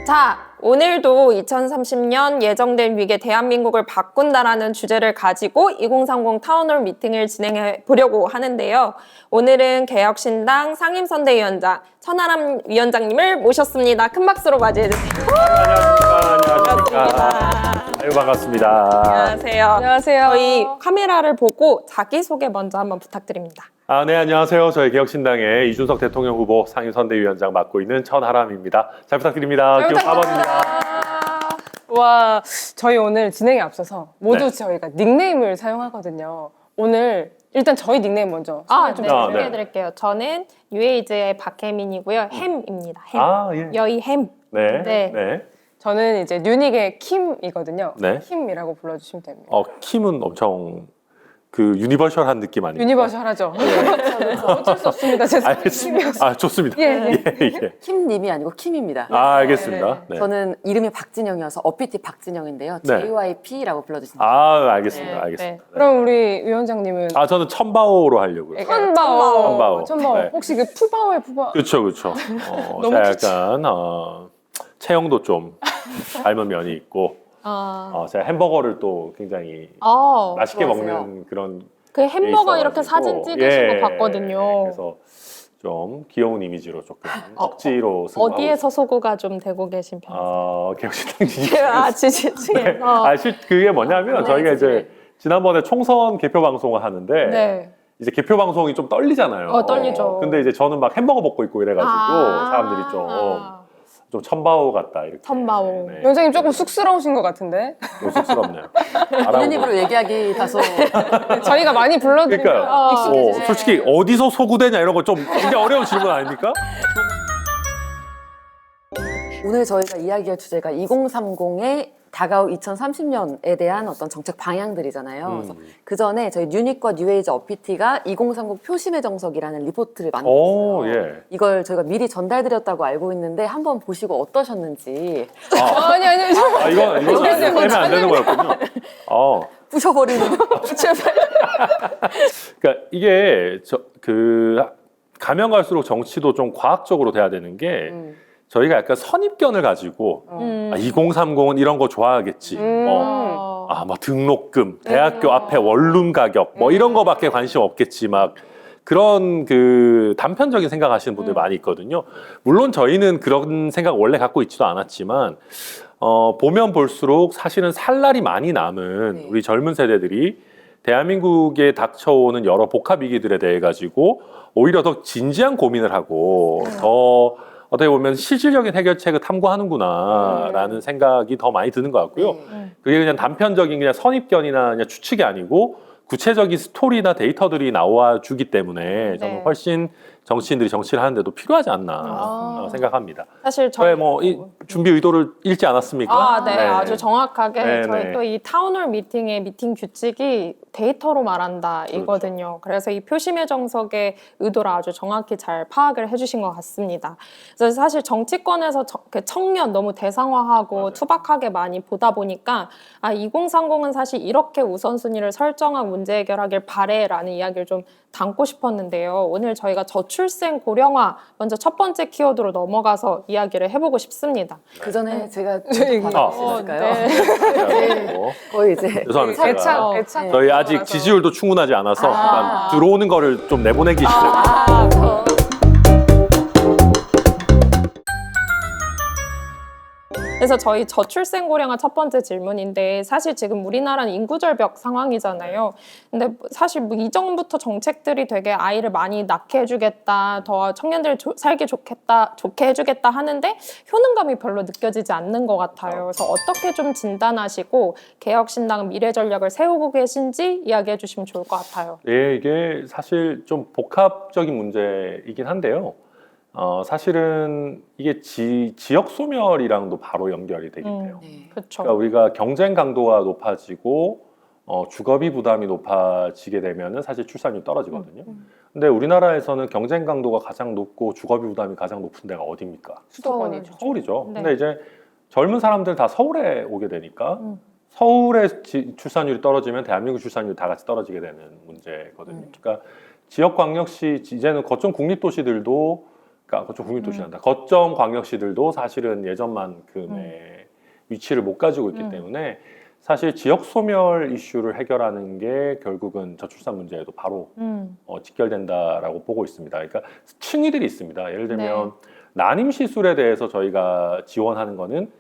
자, 오늘도 2030년 예정된 위기에 대한민국을 바꾼다라는 주제를 가지고 2030 타운홀 미팅을 진행해 보려고 하는데요. 오늘은 개혁신당 상임선대위원장 천하람 위원장님을 모셨습니다. 큰 박수로 맞이해 주세요. 안녕하십니까. 아유, 반갑습니다. 안녕하세요. 안녕하세요. 저희 카메라를 보고 자기소개 먼저 한번 부탁드립니다. 네, 안녕하세요. 저희 개혁신당의 이준석 대통령 후보 상임선대위원장 맡고 있는 천하람입니다. 잘 부탁드립니다. 기호 4번입니다. 와, 저희 오늘 진행에 앞서서 모두 네. 저희가 닉네임을 사용하거든요. 오늘 일단 저희 닉네임 먼저 소개 좀 네, 해주세요. 소개해드릴게요. 저는 뉴에이즈의 박혜민이고요. 햄입니다. 햄. 예. 여의 햄. 네. 네. 네. 저는 이제 뉴닉의 킴이거든요. 네. 킴이라고 불러주시면 됩니다. 킴은 엄청 유니버셜한 느낌 아닙니까? 유니버셜하죠. 어쩔 수 없습니다. 제 알겠습니다. 좋습니다. 예. 예. 킴님이 아니고 킴입니다. 알겠습니다. 네. 저는 이름이 박진영이어서 어피티 박진영인데요. 네. JYP라고 불러주시면 알겠습니다. 네, 알겠습니다. 그럼 우리 위원장님은 저는 천바오로 하려고요. 천바오. 천바오. 네. 혹시 그 푸바오의 푸바? 그렇죠. 너무 제가 약간 체형도 좀 닮은 면이 있고 제가 햄버거를 또 굉장히 맛있게 좋아하세요. 먹는 그런 그 햄버거 게 이렇게 있어가지고. 사진 찍으신 거 봤거든요. 그래서 좀 귀여운 이미지로 조금 억지로 승부하고 어디에서 소구가 좀 되고 계신 편이세요? 개혁신당 지지. 지지층에서. 그게 뭐냐면 저희가 이제 지난번에 총선 개표 방송을 하는데 네. 이제 개표 방송이 좀 떨리잖아요. 떨리죠. 근데 이제 저는 막 햄버거 먹고 있고 이래가지고 사람들이 좀 천바오 같다 이렇게. 천바오. 네. 위원장님 조금 쑥스러우신 것 같은데 너무 쑥스럽네요. 있는 입으로 얘기하기 다소 저희가 많이 불러드리면 그러니까 익숙해지세요. 솔직히 어디서 소구되냐 이런 거 좀 굉장히 어려운 질문 아닙니까? 오늘 저희가 이야기할 주제가 2030의 다가올 2030년에 대한 어떤 정책 방향들이잖아요. 그래서 그 전에 저희 뉴닉과 뉴에이즈 어피티가 2030 표심의 정석이라는 리포트를 만들었어요. 예. 이걸 저희가 미리 전달드렸다고 알고 있는데 한번 보시고 어떠셨는지 아니 이건 빼면 안 되는 거였군요. 부셔버리는 그러니까 이게 가면 갈수록 정치도 좀 과학적으로 돼야 되는 게 저희가 약간 선입견을 가지고 2030은 이런 거 좋아하겠지. 막 등록금, 대학교 앞에 원룸 가격 뭐 이런 거밖에 관심 없겠지. 막 그런 단편적인 생각하시는 분들 많이 있거든요. 물론 저희는 그런 생각 원래 갖고 있지도 않았지만 보면 볼수록 사실은 살 날이 많이 남은 우리 젊은 세대들이 대한민국에 닥쳐오는 여러 복합 위기들에 대해 가지고 오히려 더 진지한 고민을 하고 더 어떻게 보면 실질적인 해결책을 탐구하는구나라는 생각이 더 많이 드는 것 같고요. 그게 그냥 단편적인 그냥 선입견이나 그냥 추측이 아니고 구체적인 스토리나 데이터들이 나와 주기 때문에 저는 훨씬 정치인들이 정치를 하는데도 필요하지 않나 생각합니다. 사실 저의 이 준비 의도를 읽지 않았습니까? 네, 아주 정확하게 네, 저희 네. 또 이 타운홀 미팅의 미팅 규칙이 데이터로 말한다 이거든요. 그래서 이 표심의 정석의 의도를 아주 정확히 잘 파악을 해주신 것 같습니다. 그래서 사실 정치권에서 청년 너무 대상화하고 투박하게 많이 보다 보니까 2030은 사실 이렇게 우선순위를 설정한 문제 해결하길 바래라는 이야기를 좀 담고 싶었는데요. 오늘 저희가 저출생 고령화 먼저 첫 번째 키워드로 넘어가서 이야기를 해보고 싶습니다. 그 전에 제가 네. 거의 이제 죄송합니다. 애착. 저희 아직 지지율도 충분하지 않아서 일단 들어오는 거를 좀 내보내기 시작. 그래서 저희 저출생 고령화 첫 번째 질문인데 사실 지금 우리나라는 인구절벽 상황이잖아요. 근데 사실 이전부터 정책들이 되게 아이를 많이 낳게 해주겠다, 더 청년들 살기 좋게 해주겠다 하는데 효능감이 별로 느껴지지 않는 것 같아요. 그래서 어떻게 좀 진단하시고 개혁신당은 미래 전략을 세우고 계신지 이야기해 주시면 좋을 것 같아요. 예, 이게 사실 좀 복합적인 문제이긴 한데요. 사실은 이게 지역 소멸이랑도 바로 연결이 되긴 돼요. 그렇죠. 그러니까 우리가 경쟁 강도가 높아지고 주거비 부담이 높아지게 되면은 사실 출산율이 떨어지거든요. 근데 우리나라에서는 경쟁 강도가 가장 높고 주거비 부담이 가장 높은 데가 어디입니까? 수도권이죠. 서울이죠. 네. 근데 이제 젊은 사람들 다 서울에 오게 되니까 서울의 출산율이 떨어지면 대한민국 출산율이 다 같이 떨어지게 되는 문제거든요. 그러니까 지역광역시 이제는 거점 국립도시들도 그러니까 좀 국민도시란다. 거점 광역시들도 사실은 예전만큼의 위치를 못 가지고 있기 때문에 사실 지역 소멸 이슈를 해결하는 게 결국은 저출산 문제에도 바로 직결된다라고 보고 있습니다. 그러니까 층위들이 있습니다. 예를 들면 난임 시술에 대해서 저희가 지원하는 거는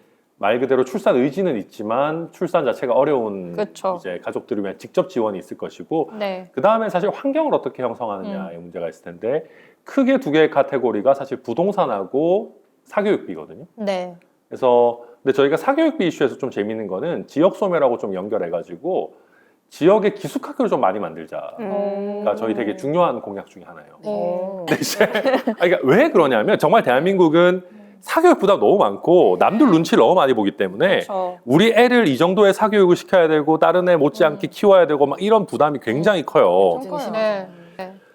말 그대로 출산 의지는 있지만 출산 자체가 어려운 그쵸. 이제 가족들을 위한 직접 지원이 있을 것이고 네. 그 다음에 사실 환경을 어떻게 형성하느냐의 문제가 있을 텐데 크게 두 개의 카테고리가 사실 부동산하고 사교육비거든요. 네. 그래서 근데 저희가 사교육비 이슈에서 좀 재밌는 거는 지역 소멸하고 좀 연결해가지고 지역의 기숙학교를 좀 많이 만들자. 그러니까 저희 되게 중요한 공약 중에 하나예요. 근데 이제 그러니까 왜 그러냐면 정말 대한민국은 사교육 부담 너무 많고 남들 눈치를 너무 많이 보기 때문에 그렇죠. 우리 애를 이 정도의 사교육을 시켜야 되고 다른 애 못지않게 키워야 되고 막 이런 부담이 굉장히 커요. 네.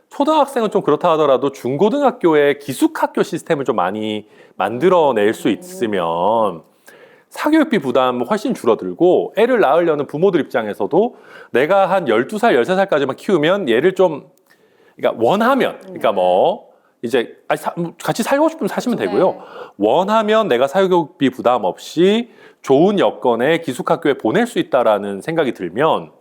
초등학생은 좀 그렇다 하더라도 중고등학교에 기숙학교 시스템을 좀 많이 만들어낼 수 있으면 사교육비 부담 훨씬 줄어들고 애를 낳으려는 부모들 입장에서도 내가 한 12살, 13살까지만 키우면 얘를 좀 그러니까 원하면 그러니까 뭐 이제 같이 살고 싶으면 사시면 되고요. 원하면 내가 사교육비 부담 없이 좋은 여건의 기숙학교에 보낼 수 있다라는 생각이 들면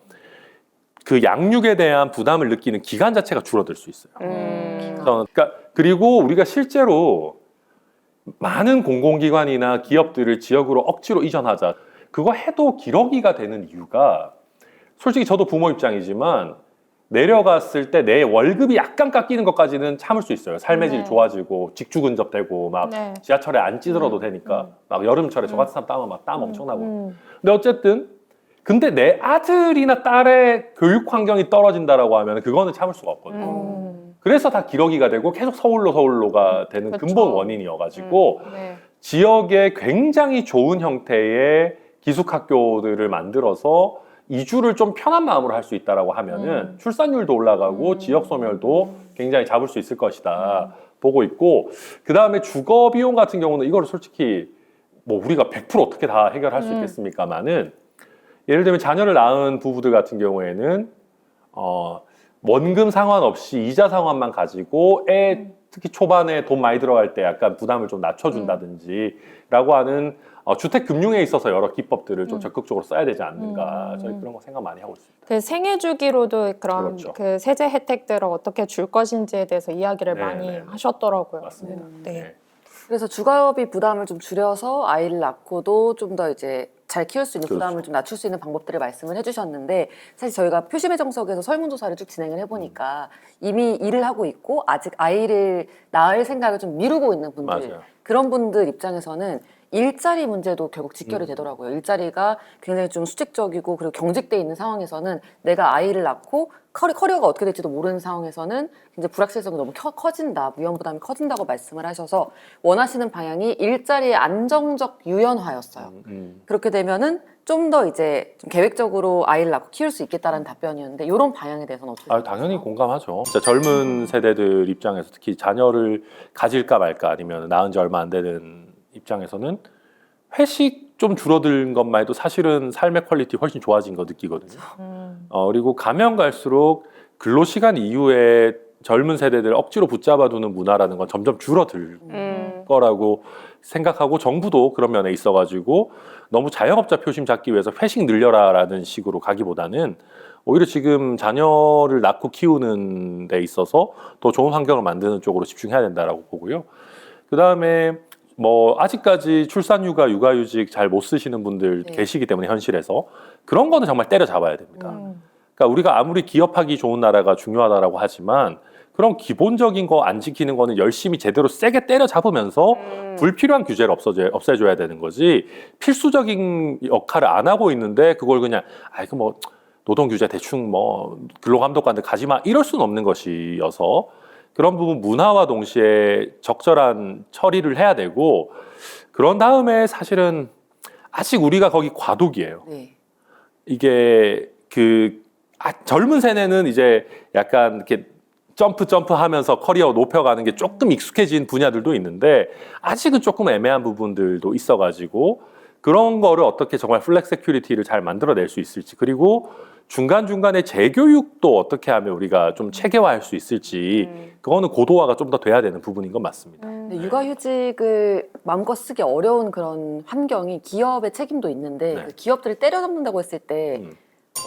그 양육에 대한 부담을 느끼는 기간 자체가 줄어들 수 있어요. 그러니까 그리고 우리가 실제로 많은 공공기관이나 기업들을 지역으로 억지로 이전하자. 그거 해도 기러기가 되는 이유가 솔직히 저도 부모 입장이지만 내려갔을 때 내 월급이 약간 깎이는 것까지는 참을 수 있어요. 삶의 질 좋아지고 직주 근접되고 막 지하철에 안 찌들어도 되니까 막 여름철에 저 같은 사람 땀은 막 땀 엄청나고. 근데 어쨌든 근데 내 아들이나 딸의 교육 환경이 떨어진다라고 하면 그거는 참을 수가 없거든요. 그래서 다 기러기가 되고 계속 서울로가 되는 그쵸. 근본 원인이어가지고 네. 지역에 굉장히 좋은 형태의 기숙학교들을 만들어서 이주를 좀 편한 마음으로 할 수 있다라고 하면은 출산율도 올라가고 지역 소멸도 굉장히 잡을 수 있을 것이다 보고 있고 그 다음에 주거 비용 같은 경우는 이거를 솔직히 뭐 우리가 100% 어떻게 다 해결할 수 있겠습니까만은 예를 들면 자녀를 낳은 부부들 같은 경우에는 원금 상환없이 이자 상환만 가지고 애 특히 초반에 돈 많이 들어갈 때 약간 부담을 좀 낮춰준다든지 라고 하는 주택 금융에 있어서 여러 기법들을 좀 적극적으로 써야 되지 않는가 저희 그런 거 생각 많이 하고 있습니다. 그 생애 주기로도 그런 그렇죠. 그 세제 혜택들을 어떻게 줄 것인지에 대해서 이야기를 네, 많이 네. 하셨더라고요. 맞습니다. 네. 네. 그래서 주거비 부담을 좀 줄여서 아이를 낳고도 좀 더 이제 잘 키울 수 있는 그렇죠. 부담을 좀 낮출 수 있는 방법들을 말씀을 해주셨는데 사실 저희가 표심의 정석에서 설문조사를 쭉 진행을 해보니까 이미 일을 하고 있고 아직 아이를 낳을 생각을 좀 미루고 있는 분들 맞아요. 그런 분들 입장에서는 일자리 문제도 결국 직결이 되더라고요. 일자리가 굉장히 좀 수직적이고 그리고 경직돼 있는 상황에서는 내가 아이를 낳고 커리어가 어떻게 될지도 모르는 상황에서는 이제 불확실성이 너무 커진다, 위험 부담이 커진다고 말씀을 하셔서 원하시는 방향이 일자리의 안정적 유연화였어요. 그렇게 되면은 좀 더 이제 좀 계획적으로 아이를 낳고 키울 수 있겠다라는 답변이었는데 이런 방향에 대해서는 어떻게 생각하세요? 당연히 공감하죠. 진짜 젊은 세대들 입장에서 특히 자녀를 가질까 말까 아니면 낳은 지 얼마 안 되는 입장에서는 회식 좀 줄어든 것만 해도 사실은 삶의 퀄리티 훨씬 좋아진 거 느끼거든요. 그리고 가면 갈수록 근로시간 이후에 젊은 세대들 억지로 붙잡아두는 문화라는 건 점점 줄어들 거라고 생각하고 정부도 그런 면에 있어가지고 너무 자영업자 표심 잡기 위해서 회식 늘려라라는 식으로 가기보다는 오히려 지금 자녀를 낳고 키우는 데 있어서 더 좋은 환경을 만드는 쪽으로 집중해야 된다라고 보고요. 그 다음에 뭐 아직까지 출산휴가, 육아휴직 잘 못 쓰시는 분들 계시기 때문에 현실에서 그런 거는 정말 때려잡아야 됩니다. 그러니까 우리가 아무리 기업하기 좋은 나라가 중요하다라고 하지만 그런 기본적인 거 안 지키는 거는 열심히 제대로 세게 때려잡으면서 불필요한 규제를 없애줘야 되는 거지 필수적인 역할을 안 하고 있는데 그걸 그냥 그 뭐 노동 규제 대충 뭐 근로감독관들 가지 마 이럴 수는 없는 것이어서 그런 부분 문화와 동시에 적절한 처리를 해야 되고 그런 다음에 사실은 아직 우리가 거기 과도기예요. 네. 이게 젊은 세대는 이제 약간 이렇게 점프 하면서 커리어 높여가는 게 조금 익숙해진 분야들도 있는데 아직은 조금 애매한 부분들도 있어가지고 그런 거를 어떻게 정말 플렉 세큐리티를 잘 만들어낼 수 있을지 그리고 중간중간에 재교육도 어떻게 하면 우리가 좀 체계화할 수 있을지 그거는 고도화가 좀 더 돼야 되는 부분인 건 맞습니다. 근데 육아휴직을 마음껏 쓰기 어려운 그런 환경이 기업의 책임도 있는데 네. 그 기업들이 때려잡는다고 했을 때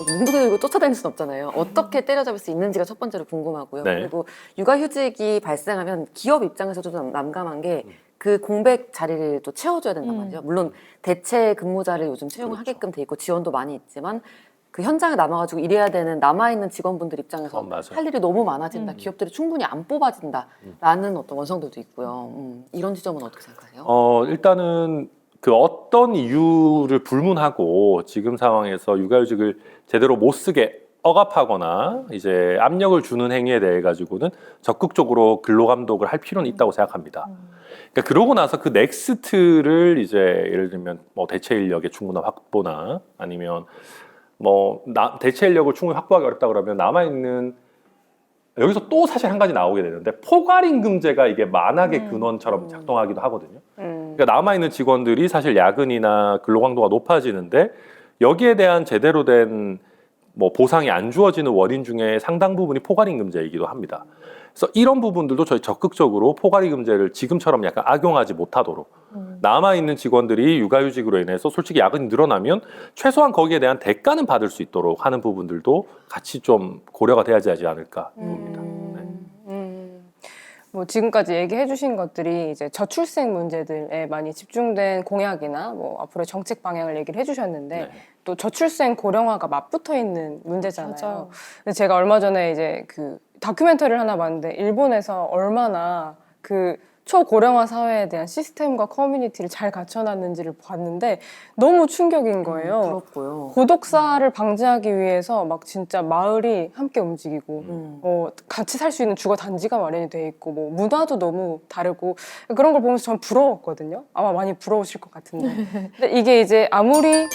문도 들고 쫓아다닐 수는 없잖아요. 어떻게 때려잡을 수 있는지가 첫 번째로 궁금하고요. 네. 그리고 육아휴직이 발생하면 기업 입장에서도 좀 난감한 게 그 공백 자리를 또 채워줘야 된단 말이죠. 물론 대체 근무자를 요즘 채용을 그렇죠. 하게끔 돼 있고 지원도 많이 있지만 그 현장에 남아가지고 일해야 되는 남아있는 직원분들 입장에서 맞아요. 할 일이 너무 많아진다. 기업들이 충분히 안 뽑아진다라는 어떤 원성들도 있고요. 이런 지점은 어떻게 생각하세요? 일단은 그 어떤 이유를 불문하고 지금 상황에서 육아휴직을 제대로 못 쓰게 억압하거나 이제 압력을 주는 행위에 대해 가지고는 적극적으로 근로감독을 할 필요는 있다고 생각합니다. 그러니까 그러고 나서 그 넥스트를 이제 예를 들면 뭐 대체 인력의 충분한 확보나 아니면 뭐 대체 인력을 충분히 확보하기 어렵다 그러면 남아 있는 여기서 또 사실 한 가지 나오게 되는데 포괄임금제가 이게 만악의 근원처럼 작동하기도 하거든요. 그러니까 남아있는 직원들이 사실 야근이나 근로강도가 높아지는데 여기에 대한 제대로 된 뭐 보상이 안 주어지는 원인 중에 상당 부분이 포괄임금제이기도 합니다. 그래서 이런 부분들도 저희 적극적으로 포괄임금제를 지금처럼 약간 악용하지 못하도록 남아있는 직원들이 육아휴직으로 인해서 솔직히 야근이 늘어나면 최소한 거기에 대한 대가는 받을 수 있도록 하는 부분들도 같이 좀 고려가 돼야 되지 않을까 봅니다. 뭐 지금까지 얘기해 주신 것들이 이제 저출생 문제들에 많이 집중된 공약이나 뭐 앞으로의 정책 방향을 얘기를 해 주셨는데 네. 또 저출생 고령화가 맞붙어 있는 문제잖아요. 맞아요. 근데 제가 얼마 전에 이제 그 다큐멘터리를 하나 봤는데 일본에서 얼마나 그 초고령화 사회에 대한 시스템과 커뮤니티를 잘 갖춰놨는지를 봤는데 너무 충격인 거예요. 부럽고요. 고독사를 방지하기 위해서 막 진짜 마을이 함께 움직이고 같이 살 수 있는 주거 단지가 마련이 돼 있고 뭐 문화도 너무 다르고 그런 걸 보면서 전 부러웠거든요. 아마 많이 부러우실 것 같은데. 근데 이게 이제 아무리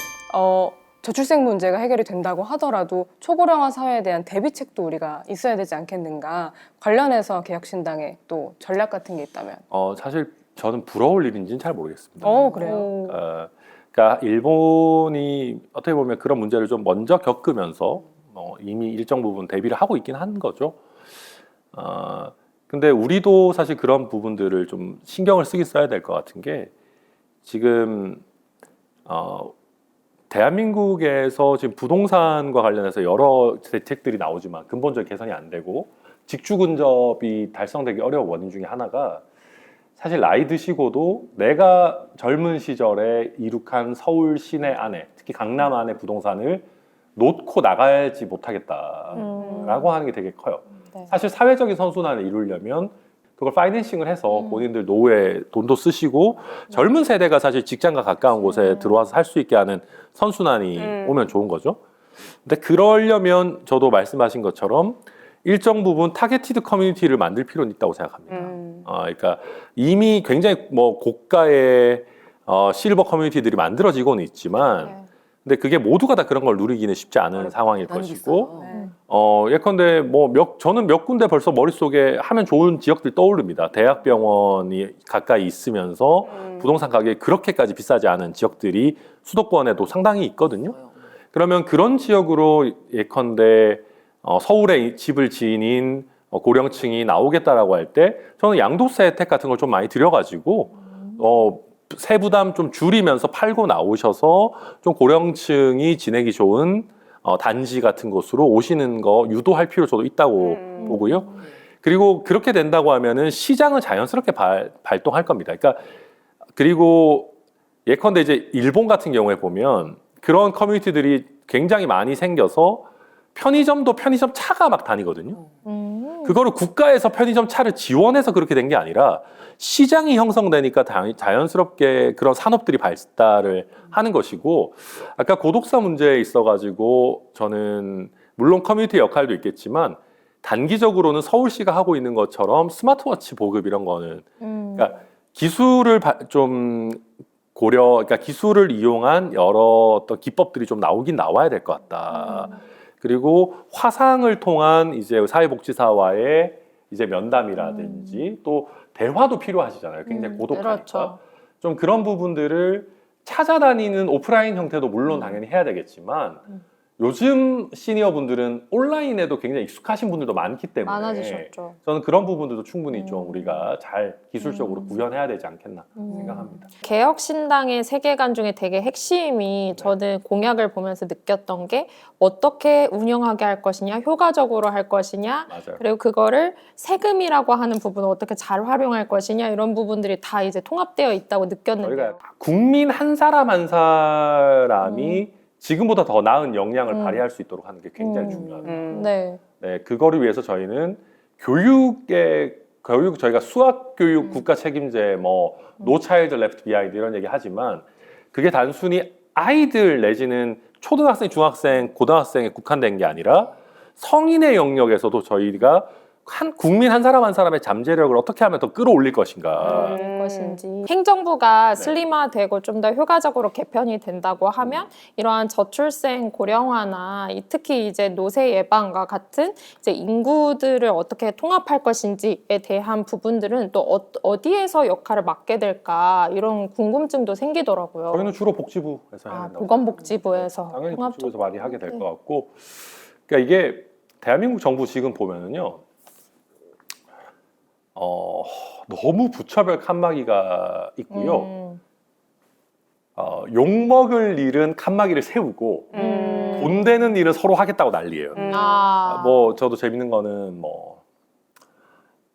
저출생 문제가 해결이 된다고 하더라도 초고령화 사회에 대한 대비책도 우리가 있어야 되지 않겠는가. 관련해서 개혁신당에 또 전략 같은 게 있다면. 사실 저는 부러울 일인지는 잘 모르겠습니다. 그래요. 그러니까 일본이 어떻게 보면 그런 문제를 좀 먼저 겪으면서 이미 일정 부분 대비를 하고 있긴 한 거죠. 근데 우리도 사실 그런 부분들을 좀 신경을 쓰기 써야 될 것 같은 게 지금 대한민국에서 지금 부동산과 관련해서 여러 대책들이 나오지만 근본적인 개선이 안 되고 직주 근접이 달성되기 어려운 원인 중에 하나가 사실 나이 드시고도 내가 젊은 시절에 이룩한 서울 시내 안에 특히 강남 안에 부동산을 놓고 나가지 못하겠다라고 하는 게 되게 커요. 네. 사실 사회적인 선순환을 이루려면 그걸 파이낸싱을 해서 본인들 노후에 돈도 쓰시고 젊은 세대가 사실 직장과 가까운 곳에 들어와서 살 수 있게 하는 선순환이 오면 좋은 거죠. 근데 그러려면 저도 말씀하신 것처럼 일정 부분 타겟티드 커뮤니티를 만들 필요는 있다고 생각합니다. 그러니까 이미 굉장히 뭐 고가의 실버 커뮤니티들이 만들어지고는 있지만 근데 그게 모두가 다 그런 걸 누리기는 쉽지 않은 상황일 것이고 예컨대 뭐 저는 몇 군데 벌써 머릿속에 하면 좋은 지역들 떠오릅니다. 대학병원이 가까이 있으면서 부동산 가격이 그렇게까지 비싸지 않은 지역들이 수도권에도 상당히 있거든요. 그러면 그런 지역으로 예컨대 서울에 집을 지인 고령층이 나오겠다라고 할 때 저는 양도세 혜택 같은 걸 좀 많이 들여가지고 세부담 좀 줄이면서 팔고 나오셔서 좀 고령층이 지내기 좋은 단지 같은 곳으로 오시는 거 유도할 필요 저도 있다고 보고요. 그리고 그렇게 된다고 하면은 시장은 자연스럽게 발동할 겁니다. 그러니까 그리고 예컨대 이제 일본 같은 경우에 보면 그런 커뮤니티들이 굉장히 많이 생겨서 편의점도 편의점 차가 막 다니거든요. 그거를 국가에서 편의점 차를 지원해서 그렇게 된 게 아니라 시장이 형성되니까 자연스럽게 그런 산업들이 발달을 하는 것이고 아까 고독사 문제에 있어가지고 저는 물론 커뮤니티 역할도 있겠지만 단기적으로는 서울시가 하고 있는 것처럼 스마트워치 보급 이런 거는 그러니까 기술을 좀 그러니까 기술을 이용한 여러 어떤 기법들이 좀 나오긴 나와야 될 것 같다. 그리고 화상을 통한 이제 사회복지사와의 이제 면담이라든지 또 대화도 필요하시잖아요. 굉장히 고독하니까. 그렇죠. 좀 그런 부분들을 찾아다니는 오프라인 형태도 물론 당연히 해야 되겠지만 요즘 시니어 분들은 온라인에도 굉장히 익숙하신 분들도 많기 때문에 많아지셨죠. 저는 그런 부분들도 충분히 좀 우리가 잘 기술적으로 구현해야 되지 않겠나 생각합니다. 개혁신당의 세계관 중에 되게 핵심이 저는 공약을 보면서 느꼈던 게 어떻게 운영하게 할 것이냐, 효과적으로 할 것이냐, 맞아요. 그리고 그거를 세금이라고 하는 부분을 어떻게 잘 활용할 것이냐 이런 부분들이 다 이제 통합되어 있다고 느꼈는데요. 저희가 국민 한 사람 한 사람이 지금보다 더 나은 역량을 발휘할 수 있도록 하는 게 굉장히 중요합니다. 네. 네, 그거를 위해서 저희는 교육 저희가 수학 교육 국가 책임제 뭐 No Child Left Behind 이런 얘기 하지만 그게 단순히 아이들 내지는 초등학생, 중학생, 고등학생에 국한된 게 아니라 성인의 영역에서도 저희가 국민 한 사람 한 사람의 잠재력을 어떻게 하면 더 끌어올릴 것인가. 것인지 행정부가 슬림화되고 좀 더 효과적으로 개편이 된다고 하면 이러한 저출생 고령화나 특히 이제 노쇠 예방과 같은 이제 인구들을 어떻게 통합할 것인지에 대한 부분들은 또 어디에서 역할을 맡게 될까 이런 궁금증도 생기더라고요. 저희는 주로 복지부에서 해야 된다고. 보건복지부에서 당연히 통합 복지부에서 많이 하게 될 것 같고, 그러니까 이게 대한민국 정부 지금 보면은요, 너무 부처별 칸막이가 있고요. 욕먹을 일은 칸막이를 세우고 돈 되는 일은 서로 하겠다고 난리예요. 뭐 저도 재밌는 거는 뭐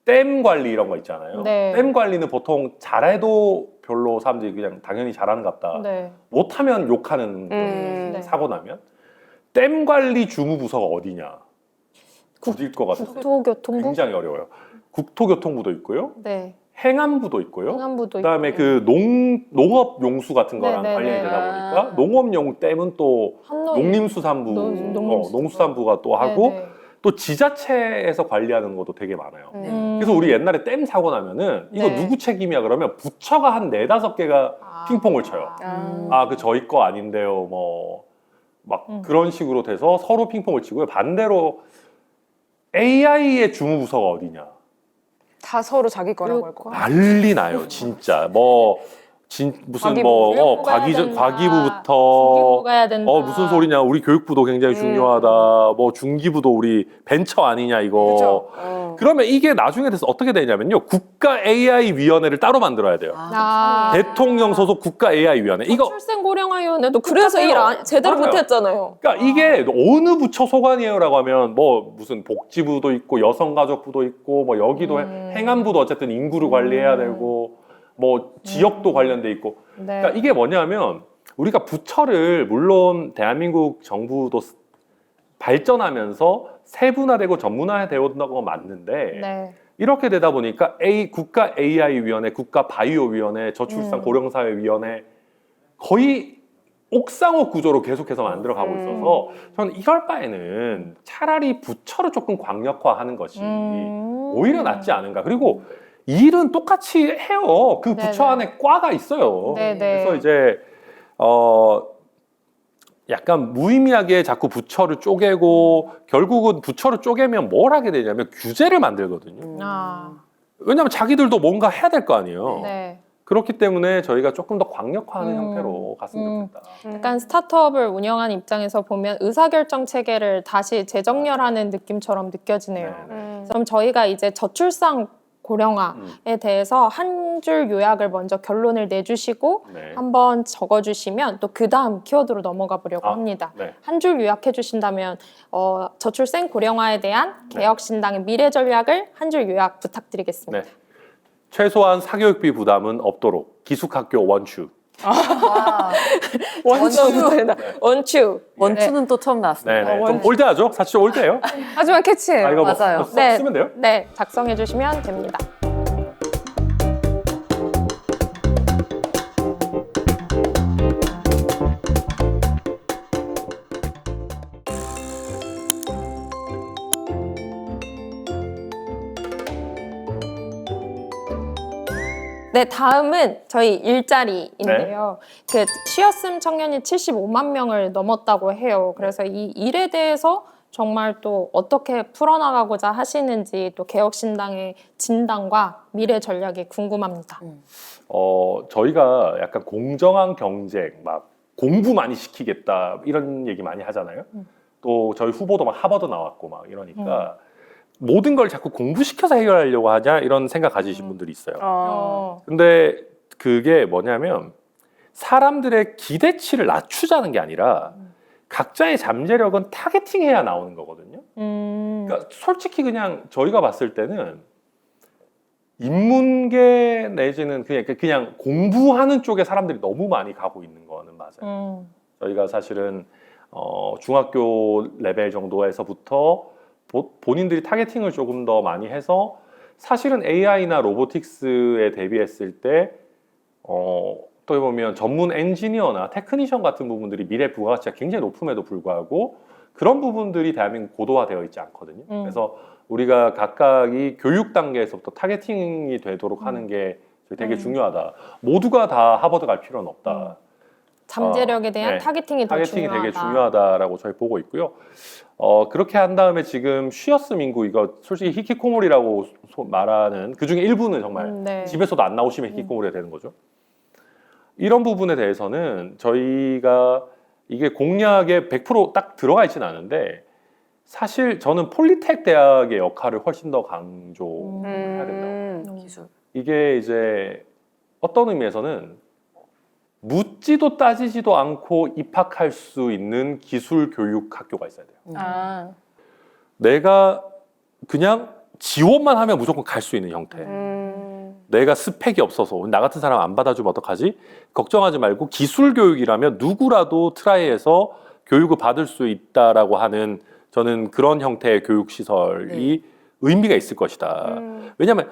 댐 관리 이런 거 있잖아요. 네. 댐 관리는 보통 잘해도 별로 사람들이 그냥 당연히 잘하는 것 같다. 네. 못하면 욕하는 네. 사고 나면 댐 관리 주무부서가 어디냐? 어디일 것 같아요? 국토교통부? 굉장히 어려워요. 국토교통부도 있고요. 네. 행안부도 있고요. 행안부도 그다음에 있고. 그 농업 용수 같은 거랑 네, 네, 관련이 네. 되다 보니까 농업용 댐은 또 한노이. 농림수산부, 농림수산부. 농수산부가 또 하고 네, 네. 또 지자체에서 관리하는 것도 되게 많아요. 음. 그래서 우리 옛날에 댐 사고 나면은 이거 네. 누구 책임이야 그러면 부처가 한 4-5개가 핑퐁을 쳐요. 그 저희 거 아닌데요. 뭐 막 그런 식으로 돼서 서로 핑퐁을 치고요. 반대로 AI의 주무부서가 어디냐? 다 서로 자기 거라고 할 거. 난리 나요, 진짜. 무슨 과기부, 과기부부터 중기부가 해야 된다. 무슨 소리냐? 우리 교육부도 굉장히 중요하다. 뭐 중기부도 우리 벤처 아니냐 이거. 그죠? 그러면 이게 나중에 돼서 어떻게 되냐면요. 국가 AI 위원회를 따로 만들어야 돼요. 대통령 소속 국가 AI 위원회. 이거 출생고령화위원회도 그래서 일 제대로 맞아요. 못했잖아요. 그러니까 이게 어느 부처 소관이에요라고 하면 뭐 무슨 복지부도 있고 여성가족부도 있고 뭐 여기도 행안부도 어쨌든 인구를 관리해야 되고 뭐 지역도 관련돼 있고. 네. 그러니까 이게 뭐냐면 우리가 부처를 물론 대한민국 정부도 발전하면서 세분화되고 전문화되었다는 건 맞는데 네. 이렇게 되다 보니까 국가 AI 위원회, 국가 바이오 위원회, 저출산 고령사회 위원회 거의 옥상호 구조로 계속해서 만들어가고 있어서 저는 이럴 바에는 차라리 부처를 조금 광역화하는 것이 오히려 낫지 않은가. 그리고 일은 똑같이 해요. 그 부처 네네. 안에 과가 있어요. 네네. 그래서 이제 약간 무의미하게 자꾸 부처를 쪼개고 결국은 부처를 쪼개면 뭘 하게 되냐면 규제를 만들거든요. 왜냐하면 자기들도 뭔가 해야 될 거 아니에요. 네. 그렇기 때문에 저희가 조금 더 광역화하는 형태로 갔으면 좋겠다. 약간 스타트업을 운영하는 입장에서 보면 의사결정 체계를 다시 재정렬하는 느낌처럼 느껴지네요. 그럼 저희가 이제 저출산 고령화에 대해서 한 줄 요약을 먼저 결론을 내주시고 네. 한번 적어주시면 또 그 다음 키워드로 넘어가 보려고 합니다. 네. 한 줄 요약해 주신다면 저출생 고령화에 대한 개혁신당의 미래 전략을 한 줄 요약 부탁드리겠습니다. 네. 최소한 사교육비 부담은 없도록 기숙학교 원추. 원추. 원추는 또 처음 나왔습니다. 네네. 좀 올드하죠? 사실 올드해요. 하지만 캐치해요. 이거 뭐 맞아요. 쓰면 돼요? 네, 작성해 주시면 됩니다. 네, 다음은 저희 일자리인데요. 그 쉬었음 청년이 75만 명을 넘었다고 해요. 그래서 이 일에 대해서 정말 또 어떻게 풀어나가고자 하시는지 또 개혁신당의 진단과 미래 전략이 궁금합니다. 저희가 약간 공정한 경쟁, 막 공부 많이 시키겠다 이런 얘기 많이 하잖아요. 또 저희 후보도 막 하버드 나왔고 막 이러니까 모든 걸 자꾸 공부시켜서 해결하려고 하냐 이런 생각 가지신 분들이 있어요. 근데 그게 뭐냐면 사람들의 기대치를 낮추자는 게 아니라 각자의 잠재력은 타겟팅해야 나오는 거거든요. 그러니까 솔직히 그냥 저희가 봤을 때는 인문계 내지는 그냥 공부하는 쪽에 사람들이 너무 많이 가고 있는 거는 맞아요. 저희가 사실은 중학교 레벨 정도에서부터 본인들이 타겟팅을 조금 더 많이 해서 사실은 AI나 로보틱스에 대비했을 때 또 보면 전문 엔지니어나 테크니션 같은 부분들이 미래 부가가치가 굉장히 높음에도 불구하고 그런 부분들이 대한민국 고도화되어 있지 않거든요. 그래서 우리가 각각이 교육 단계에서부터 타겟팅이 되도록 하는 게 되게 중요하다. 모두가 다 하버드 갈 필요는 없다. 잠재력에 대한 네. 타겟팅이 더 타겟팅이 중요하다. 되게 중요하다라고 저희 보고 있고요. 그렇게 한 다음에 지금 쉬어스 민구 이거 솔직히 히키코모리라고 말하는 그 중에 일부는 정말 네. 집에서도 안 나오시면 히키코모리가 되는 거죠. 이런 부분에 대해서는 저희가 이게 공약에 100%딱 들어가 있지는 않은데 사실 저는 폴리텍 대학의 역할을 훨씬 더 강조해야 된다. 기술. 이게 이제 어떤 의미에서는 묻지도 따지지도 않고 입학할 수 있는 기술 교육 학교가 있어야 돼요. 내가 그냥 지원만 하면 무조건 갈 수 있는 형태. 내가 스펙이 없어서 나 같은 사람 안 받아주면 어떡하지? 걱정하지 말고 기술 교육이라면 누구라도 트라이해서 교육을 받을 수 있다라고 하는 저는 그런 형태의 교육 시설이 의미가 있을 것이다. 왜냐하면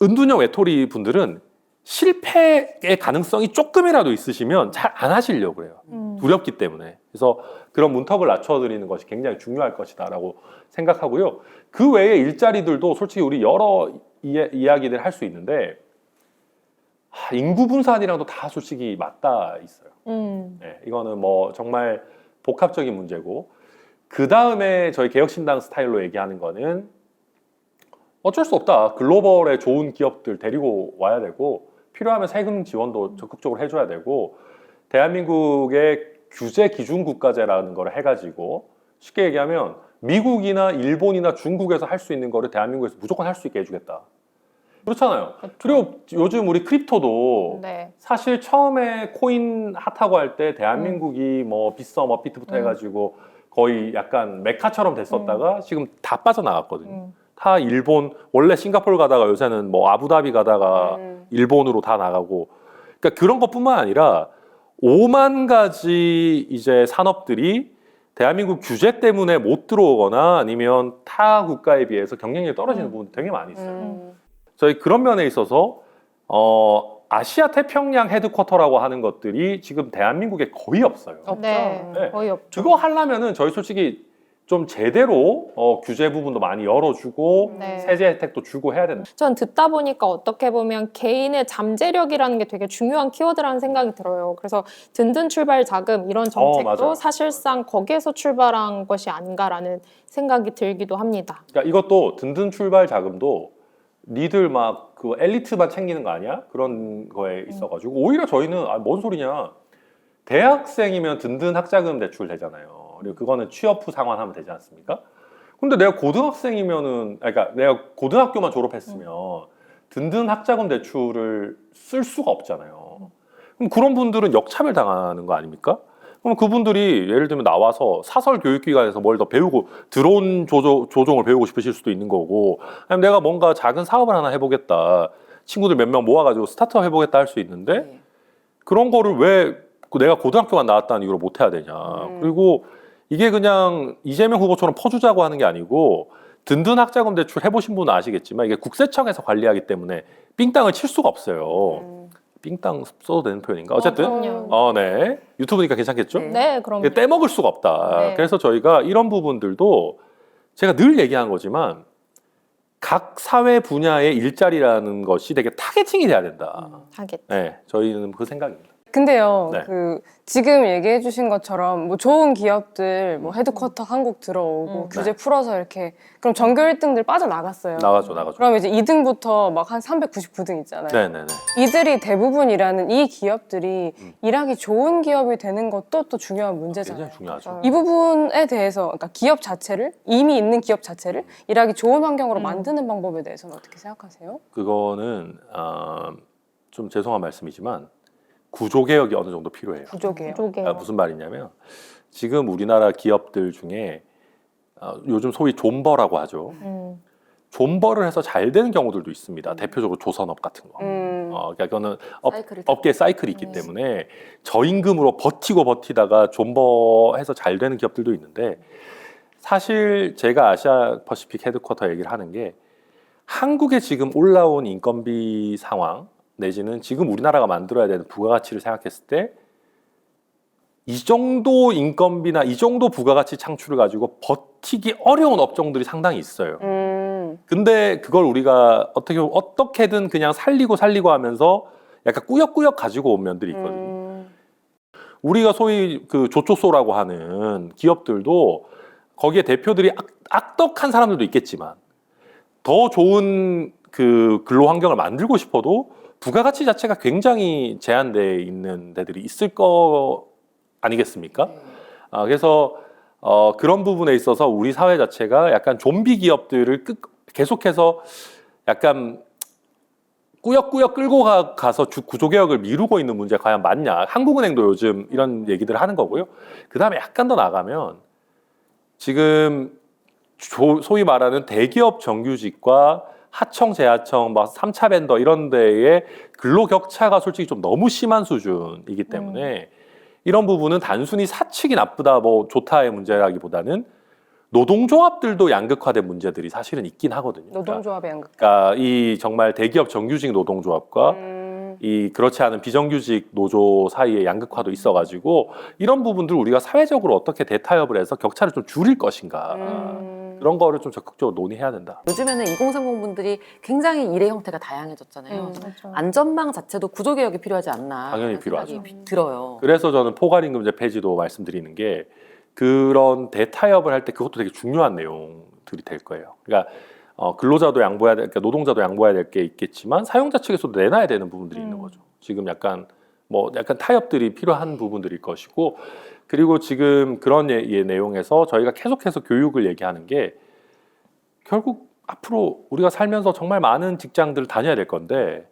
은둔형 외톨이 분들은 실패의 가능성이 조금이라도 있으시면 잘 안 하시려고 그래요. 두렵기 때문에. 그래서 그런 문턱을 낮춰드리는 것이 굉장히 중요할 것이다라고 생각하고요. 그 외에 일자리들도 솔직히 우리 여러 이야기들 할 수 있는데 인구 분산이랑도 다 솔직히 맞닿아 있어요. 네, 이거는 뭐 정말 복합적인 문제고 그 다음에 저희 개혁신당 스타일로 얘기하는 거는 어쩔 수 없다. 글로벌의 좋은 기업들 데리고 와야 되고 필요하면 세금 지원도 적극적으로 해줘야 되고 대한민국의 규제 기준국가제라는 걸 해가지고 쉽게 얘기하면 미국이나 일본이나 중국에서 할 수 있는 거를 대한민국에서 무조건 할 수 있게 해주겠다. 그렇잖아요. 그리고 요즘 우리 크립토도 네. 사실 처음에 코인 핫하고 할 때 대한민국이 뭐 빗썸 업비트부터 해가지고 거의 약간 메카처럼 됐었다가 지금 다 빠져나갔거든요. 다 일본, 원래 싱가포르 가다가 요새는 뭐 아부다비 가다가 일본으로 다 나가고 그러니까 그런 것뿐만 아니라 5만 가지 이제 산업들이 대한민국 규제 때문에 못 들어오거나 아니면 타 국가에 비해서 경쟁력이 떨어지는 부분 되게 많이 있어요. 저희 그런 면에 있어서 아시아 태평양 헤드쿼터라고 하는 것들이 지금 대한민국에 거의 없어요. 네. 네. 거의 없죠. 그거 하려면은 저희 솔직히 좀 제대로 규제 부분도 많이 열어주고 네. 세제 혜택도 주고 해야 된다. 전 듣다 보니까 어떻게 보면 개인의 잠재력이라는 게 되게 중요한 키워드라는 생각이 들어요. 그래서 든든 출발 자금 이런 정책도 맞아요. 사실상 거기에서 출발한 것이 아닌가라는 생각이 들기도 합니다. 그러니까 이것도 든든 출발 자금도 니들 막 그 엘리트만 챙기는 거 아니야? 그런 거에 있어가지고 오히려 저희는 뭔 소리냐? 대학생이면 든든 학자금 대출 되잖아요. 그리고 그거는 취업 후 상환하면 되지 않습니까? 근데 내가 고등학생이면은, 그러니까 내가 고등학교만 졸업했으면 든든 학자금 대출을 쓸 수가 없잖아요. 그럼 그런 분들은 역차별 당하는 거 아닙니까? 그럼 그분들이 예를 들면 나와서 사설 교육기관에서 뭘 더 배우고 드론 조종을 배우고 싶으실 수도 있는 거고 아니면 내가 뭔가 작은 사업을 하나 해보겠다. 친구들 몇 명 모아가지고 스타트업 해보겠다 할 수 있는데 그런 거를 왜 내가 고등학교만 나왔다는 이유로 못 해야 되냐. 그리고 이게 그냥 이재명 후보처럼 퍼주자고 하는 게 아니고 든든 학자금 대출 해보신 분은 아시겠지만 이게 국세청에서 관리하기 때문에 삥땅을 칠 수가 없어요. 삥땅 써도 되는 표현인가? 어쨌든 그럼요. 네. 유튜브니까 괜찮겠죠? 네, 그럼 이게 떼먹을 수가 없다. 네. 그래서 저희가 이런 부분들도 제가 늘 얘기하는 거지만 각 사회 분야의 일자리라는 것이 되게 타겟팅이 돼야 된다. 하겠죠. 네, 저희는 그 생각입니다. 근데요, 네. 그 지금 얘기해 주신 것처럼 뭐 좋은 기업들, 뭐 헤드쿼터 한국 들어오고 규제 네. 풀어서 이렇게 그럼 전교 1등들 빠져나갔어요. 나가죠. 그럼 이제 2등부터 막 한 399등 있잖아요. 네네네. 이들이 대부분 일하는 이 기업들이 일하기 좋은 기업이 되는 것도 또 중요한 문제잖아요. 굉장히 중요하죠. 이 부분에 대해서, 그러니까 기업 자체를, 이미 있는 기업 자체를 일하기 좋은 환경으로 만드는 방법에 대해서는 어떻게 생각하세요? 그거는 좀 죄송한 말씀이지만 구조개혁이 어느 정도 필요해요. 구조개요. 쪽에 무슨 말이냐면 지금 우리나라 기업들 중에 요즘 소위 존버라고 하죠. 존버를 해서 잘 되는 경우들도 있습니다. 대표적으로 조선업 같은 거. 그러니까 그거는 사이클이 업계 사이클이 있기 때문에 저임금으로 버티다가 존버해서 잘 되는 기업들도 있는데 사실 제가 아시아 퍼시픽 헤드쿼터 얘기를 하는 게 한국에 지금 올라온 인건비 상황 내지는 지금 우리나라가 만들어야 되는 부가가치를 생각했을 때 이 정도 인건비나 이 정도 부가가치 창출을 가지고 버티기 어려운 업종들이 상당히 있어요. 근데 그걸 우리가 어떻게든 그냥 살리고 하면서 약간 꾸역꾸역 가지고 온 면들이 있거든요. 우리가 소위 그 조초소라고 하는 기업들도 거기에 대표들이 악덕한 사람들도 있겠지만 더 좋은 그 근로 환경을 만들고 싶어도 부가가치 자체가 굉장히 제한되어 있는 데들이 있을 거 아니겠습니까? 그래서 그런 부분에 있어서 우리 사회 자체가 약간 좀비 기업들을 계속해서 약간 꾸역꾸역 끌고 가서 구조개혁을 미루고 있는 문제가 과연 맞냐. 한국은행도 요즘 이런 얘기들을 하는 거고요. 그 다음에 약간 더 나가면 지금 소위 말하는 대기업 정규직과 하청, 재하청, 막 3차 벤더 이런 데의 근로 격차가 솔직히 좀 너무 심한 수준이기 때문에 이런 부분은 단순히 사측이 나쁘다, 뭐 좋다의 문제라기보다는 노동조합들도 양극화된 문제들이 사실은 있긴 하거든요. 노동조합의 양극화. 그러니까 이 정말 대기업 정규직 노동조합과 이 그렇지 않은 비정규직 노조 사이의 양극화도 있어가지고 이런 부분들 우리가 사회적으로 어떻게 대타협을 해서 격차를 좀 줄일 것인가 그런 거를 좀 적극적으로 논의해야 된다. 요즘에는 2030 분들이 굉장히 일의 형태가 다양해졌잖아요. 그렇죠. 안전망 자체도 구조개혁이 필요하지 않나 당연히 하는 필요하죠. 생각이 들어요. 그래서 저는 포괄임금제 폐지도 말씀드리는 게 그런 대타협을 할 때 그것도 되게 중요한 내용들이 될 거예요. 그러니까 근로자도 양보해야 될, 그러니까 노동자도 양보해야 될 게 있겠지만 사용자 측에서도 내놔야 되는 부분들이 있는 거죠. 지금 약간 타협들이 필요한 부분들일 것이고 그리고 지금 그런 내용에서 저희가 계속해서 교육을 얘기하는 게 결국 앞으로 우리가 살면서 정말 많은 직장들을 다녀야 될 건데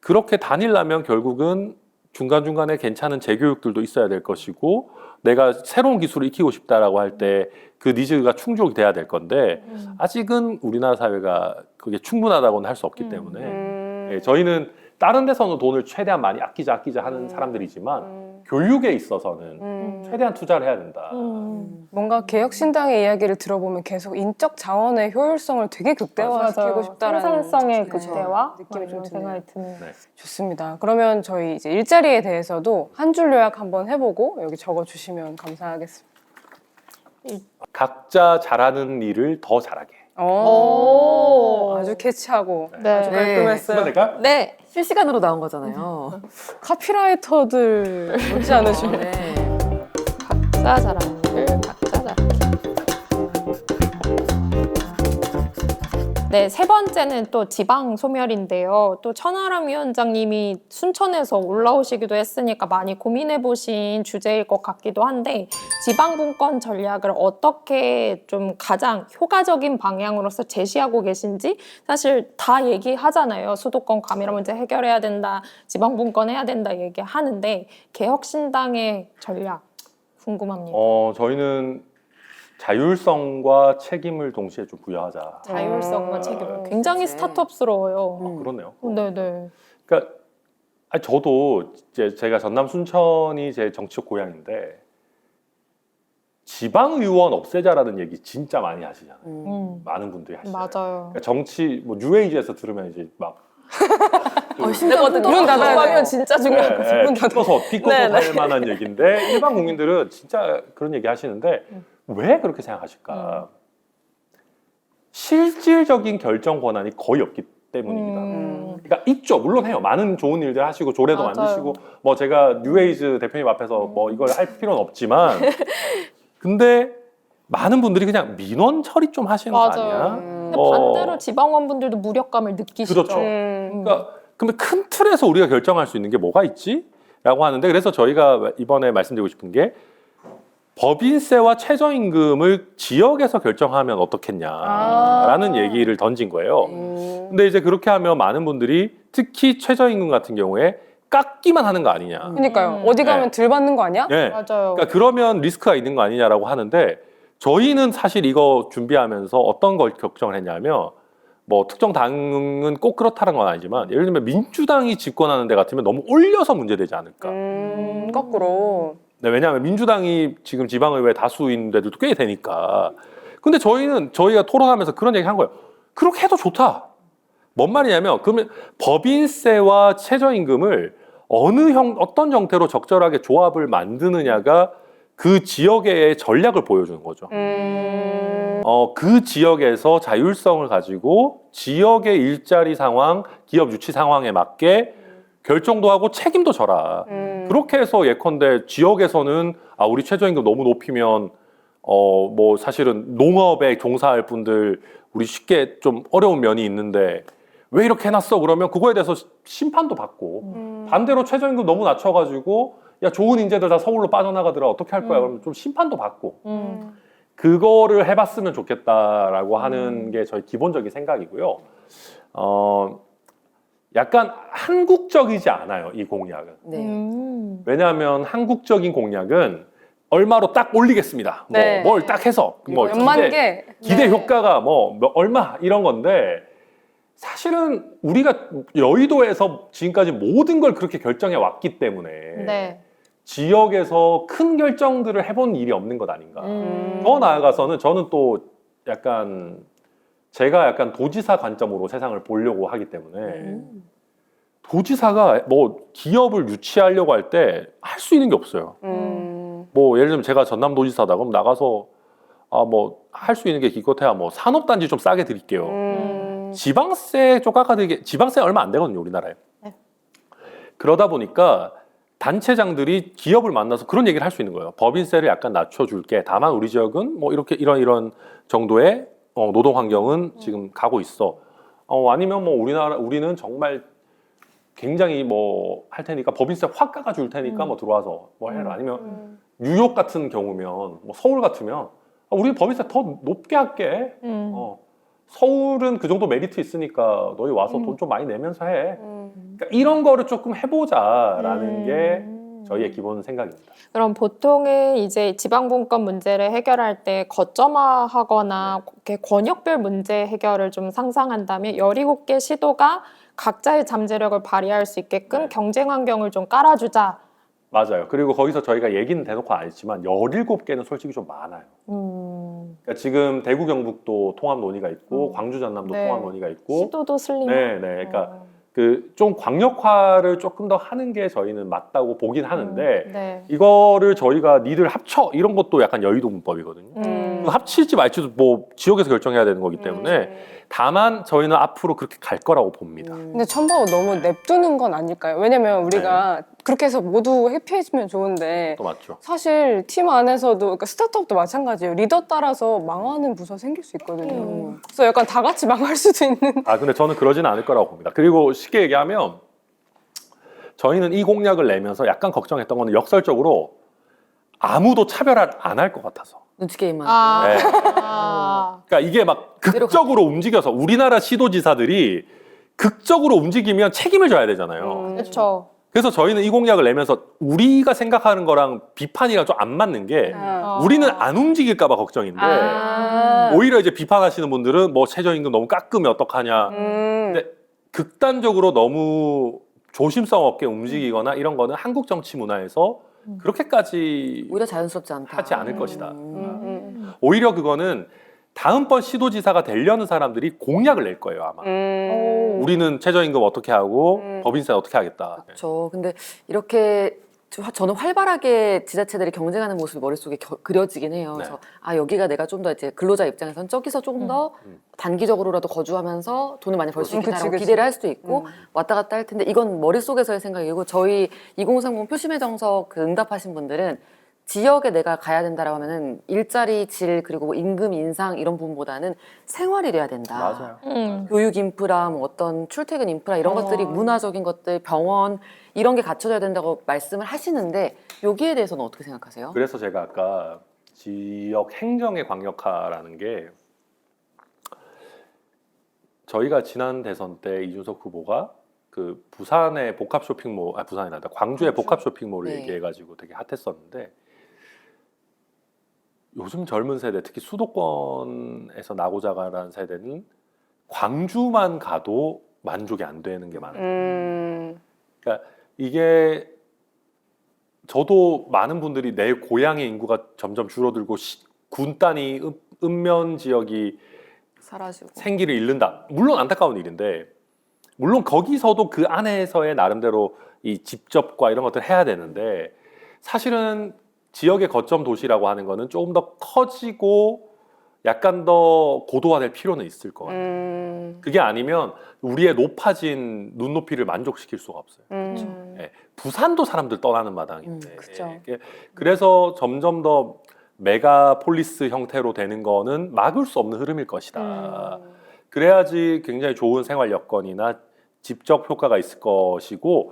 그렇게 다니려면 결국은 중간중간에 괜찮은 재교육들도 있어야 될 것이고 내가 새로운 기술을 익히고 싶다라고 할 때 그 니즈가 충족이 돼야 될 건데 아직은 우리나라 사회가 그게 충분하다고는 할 수 없기 때문에 저희는 다른 데서는 돈을 최대한 많이 아끼자 하는 사람들이지만 교육에 있어서는 최대한 투자를 해야 된다. 뭔가 개혁신당의 이야기를 들어보면 계속 인적 자원의 효율성을 되게 극대화시키고 싶다라는 생산성의 그쵸. 극대화 느낌이 좀 이런 생각이 드네요. 네. 좋습니다. 그러면 저희 이제 일자리에 대해서도 한 줄 요약 한번 해보고 여기 적어주시면 감사하겠습니다. 각자 잘하는 일을 더 잘하게. 오, 아주 캐치하고 네. 아주 깔끔했어요. 될까요? 네, 실시간으로 나온 거잖아요. 카피라이터들 못지 않으시네. 네. 각자 잘하는 일, 각자 잘하기. 네, 세 번째는 또 지방 소멸인데요. 또 천하람 위원장님이 순천에서 올라오시기도 했으니까 많이 고민해 보신 주제일 것 같기도 한데 지방 분권 전략을 어떻게 좀 가장 효과적인 방향으로서 제시하고 계신지 사실 다 얘기하잖아요. 수도권 과밀화 문제 해결해야 된다, 지방 분권 해야 된다 얘기하는데 개혁신당의 전략 궁금합니다. 저희는 자율성과 책임을 동시에 좀 부여하자. 자율성과 책임을 굉장히 그치. 스타트업스러워요. 그렇네요. 네네. 그러니까 저도 이제 제가 전남 순천이 제 정치적 고향인데 지방 의원 없애자라는 얘기 진짜 많이 하시잖아요. 많은 분들이 하시잖아요. 맞아요. 그러니까 정치 뭐 뉴에이지에서 들으면 이제 막 문 닫아야 돼요. 진짜 중요하거든요. 피꿔서 할 만한 얘기인데 일반 국민들은 진짜 그런 얘기 하시는데 왜 그렇게 생각하실까? 실질적인 결정 권한이 거의 없기 때문입니다. 그러니까 있죠. 물론 해요. 많은 좋은 일들 하시고 조례도 맞아요. 만드시고 뭐 제가 뉴에이즈 대표님 앞에서 뭐 이걸 할 필요는 없지만 근데 많은 분들이 그냥 민원 처리 좀 하시는 거 맞아요. 아니야? 근데 반대로 지방원분들도 무력감을 느끼시죠. 그렇죠. 그러니까 근데 큰 틀에서 우리가 결정할 수 있는 게 뭐가 있지? 라고 하는데 그래서 저희가 이번에 말씀드리고 싶은 게 법인세와 최저임금을 지역에서 결정하면 어떻겠냐라는 얘기를 던진 거예요. 근데 이제 그렇게 하면 많은 분들이 특히 최저임금 같은 경우에 깎기만 하는 거 아니냐. 그러니까요. 어디 가면 덜 받는 거 아니야? 네. 맞아요. 그러니까 그러면 리스크가 있는 거 아니냐라고 하는데 저희는 사실 이거 준비하면서 어떤 걸 걱정을 했냐면 뭐 특정 당은 꼭 그렇다는 건 아니지만 예를 들면 민주당이 집권하는 데 같으면 너무 올려서 문제되지 않을까. 거꾸로. 네, 왜냐하면 민주당이 지금 지방의회 다수인 데들도 꽤 되니까. 근데 저희가 토론하면서 그런 얘기 한 거예요. 그렇게 해도 좋다. 뭔 말이냐면 그러면 법인세와 최저임금을 어떤 형태로 적절하게 조합을 만드느냐가 그 지역의 전략을 보여주는 거죠. 그 지역에서 자율성을 가지고 지역의 일자리 상황, 기업 유치 상황에 맞게 결정도 하고 책임도 져라. 그렇게 해서 예컨대 지역에서는 우리 최저임금 너무 높이면 뭐 사실은 농업에 종사할 분들 우리 쉽게 좀 어려운 면이 있는데 왜 이렇게 해놨어? 그러면 그거에 대해서 심판도 받고 반대로 최저임금 너무 낮춰가지고 야 좋은 인재들 다 서울로 빠져나가더라 어떻게 할 거야? 그러면 좀 심판도 받고 그거를 해봤으면 좋겠다라고 하는 게 저희 기본적인 생각이고요. 약간 한국적이지 않아요, 이 공약은. 네. 왜냐하면 한국적인 공약은 얼마로 딱 올리겠습니다. 네. 뭐 뭘 딱 해서 뭐 연만계. 기대 효과가 뭐 얼마 이런 건데 사실은 우리가 여의도에서 지금까지 모든 걸 그렇게 결정해 왔기 때문에 네. 지역에서 큰 결정들을 해본 일이 없는 것 아닌가. 더 나아가서는 저는 또 약간 제가 약간 도지사 관점으로 세상을 보려고 하기 때문에 도지사가 뭐 기업을 유치하려고 할 때 할 수 있는 게 없어요. 뭐 예를 들면 제가 전남도지사다 그럼 나가서 뭐 할 수 있는 게 기껏해야 뭐 산업단지 좀 싸게 드릴게요. 지방세 좀 깎아드리게 지방세 얼마 안 되거든요 우리나라에. 네. 그러다 보니까 단체장들이 기업을 만나서 그런 얘기를 할 수 있는 거예요. 법인세를 약간 낮춰줄게. 다만 우리 지역은 뭐 이렇게 이런 정도의 노동 환경은 지금 가고 있어. 아니면 뭐 우리는 정말 굉장히 뭐 할 테니까 법인세 확 깎아줄 테니까 뭐 들어와서 뭐 해라. 아니면 뉴욕 같은 경우면 뭐 서울 같으면 우리 법인세 더 높게 할게. 서울은 그 정도 메리트 있으니까 너희 와서 돈 좀 많이 내면서 해. 그러니까 이런 거를 조금 해보자라는 게 저희의 기본 생각입니다. 그럼 보통은 이제 지방분권 문제를 해결할 때 거점화하거나 이렇게 권역별 문제 해결을 좀 상상한다면 17개 시도가 각자의 잠재력을 발휘할 수 있게끔 네. 경쟁 환경을 좀 깔아주자. 맞아요. 그리고 거기서 저희가 얘기는 대놓고 안 했지만 17개는 솔직히 좀 많아요. 그러니까 지금 대구 경북도 통합 논의가 있고 광주 전남도 네. 통합 논의가 있고 시도도 슬림. 네. 그러니까 그 좀 광역화를 조금 더 하는 게 저희는 맞다고 보긴 하는데 네. 이거를 저희가 니들 합쳐 이런 것도 약간 여의도 문법이거든요. 합칠지 말지도 뭐 지역에서 결정해야 되는 거기 때문에 다만 저희는 앞으로 그렇게 갈 거라고 봅니다. 근데 첨가고 너무 냅두는 건 아닐까요? 왜냐면 우리가 그렇게 해서 모두 해피해지면 좋은데 또 맞죠. 사실 팀 안에서도 그러니까 스타트업도 마찬가지예요. 리더 따라서 망하는 부서 생길 수 있거든요. 그래서 약간 다 같이 망할 수도 있는. 근데 저는 그러지는 않을 거라고 봅니다. 그리고 쉽게 얘기하면 저희는 이 공약을 내면서 약간 걱정했던 건 역설적으로 아무도 차별을 안 할 것 같아서. 눈치 게임만. 네. 아. 그러니까 이게 막 극적으로 움직여서 우리나라 시도지사들이 극적으로 움직이면 책임을 져야 되잖아요. 그렇죠. 그래서 저희는 이 공약을 내면서 우리가 생각하는 거랑 비판이랑 좀 안 맞는 게 우리는 안 움직일까 봐 걱정인데 오히려 이제 비판하시는 분들은 뭐 최저임금 너무 깎으면 어떡하냐. 근데 극단적으로 너무 조심성 없게 움직이거나 이런 거는 한국 정치 문화에서 그렇게까지 오히려 자연스럽지 않다. 하지 않을 것이다. 오히려 그거는 다음번 시도지사가 되려는 사람들이 공약을 낼 거예요 아마. 우리는 최저임금 어떻게 하고 법인세 어떻게 하겠다. 그렇죠. 근데 이렇게 저는 활발하게 지자체들이 경쟁하는 모습이 머릿속에 그려지긴 해요. 네. 그래서 여기가 내가 좀 더 이제 근로자 입장에서는 저기서 조금 더 단기적으로라도 거주하면서 돈을 많이 벌 수 그치, 있겠다라고 그치. 기대를 할 수도 있고 왔다 갔다 할 텐데 이건 머릿속에서의 생각이고 저희 2030 표심의 정석 그 응답하신 분들은 지역에 내가 가야 된다라고 하면은 일자리 질 그리고 뭐 임금 인상 이런 부분보다는 생활이 돼야 된다. 맞아요. 교육 인프라, 뭐 어떤 출퇴근 인프라 이런 것들이 문화적인 것들, 병원 이런 게 갖춰져야 된다고 말씀을 하시는데 여기에 대해서는 어떻게 생각하세요? 그래서 제가 아까 지역 행정의 광역화라는 게 저희가 지난 대선 때 이준석 후보가 그 부산의 복합 쇼핑몰, 부산이 아니라 광주의 복합 쇼핑몰을 네. 얘기해가지고 되게 핫했었는데 요즘 젊은 세대, 특히 수도권에서 나고자라는 세대는 광주만 가도 만족이 안 되는 게 많아요. 그러니까 이게 저도 많은 분들이 내 고향의 인구가 점점 줄어들고 군 단위 읍면 지역이 사라지고. 생기를 잃는다. 물론 안타까운 일인데 물론 거기서도 그 안에서의 나름대로 이 집접과 이런 것들을 해야 되는데 사실은 지역의 거점 도시라고 하는 거는 조금 더 커지고 약간 더 고도화될 필요는 있을 것 같아요. 그게 아니면 우리의 높아진 눈높이를 만족시킬 수가 없어요. 예, 부산도 사람들 떠나는 마당인데 그쵸. 그래서 점점 더 메가폴리스 형태로 되는 거는 막을 수 없는 흐름일 것이다. 그래야지 굉장히 좋은 생활 여건이나 집적 효과가 있을 것이고,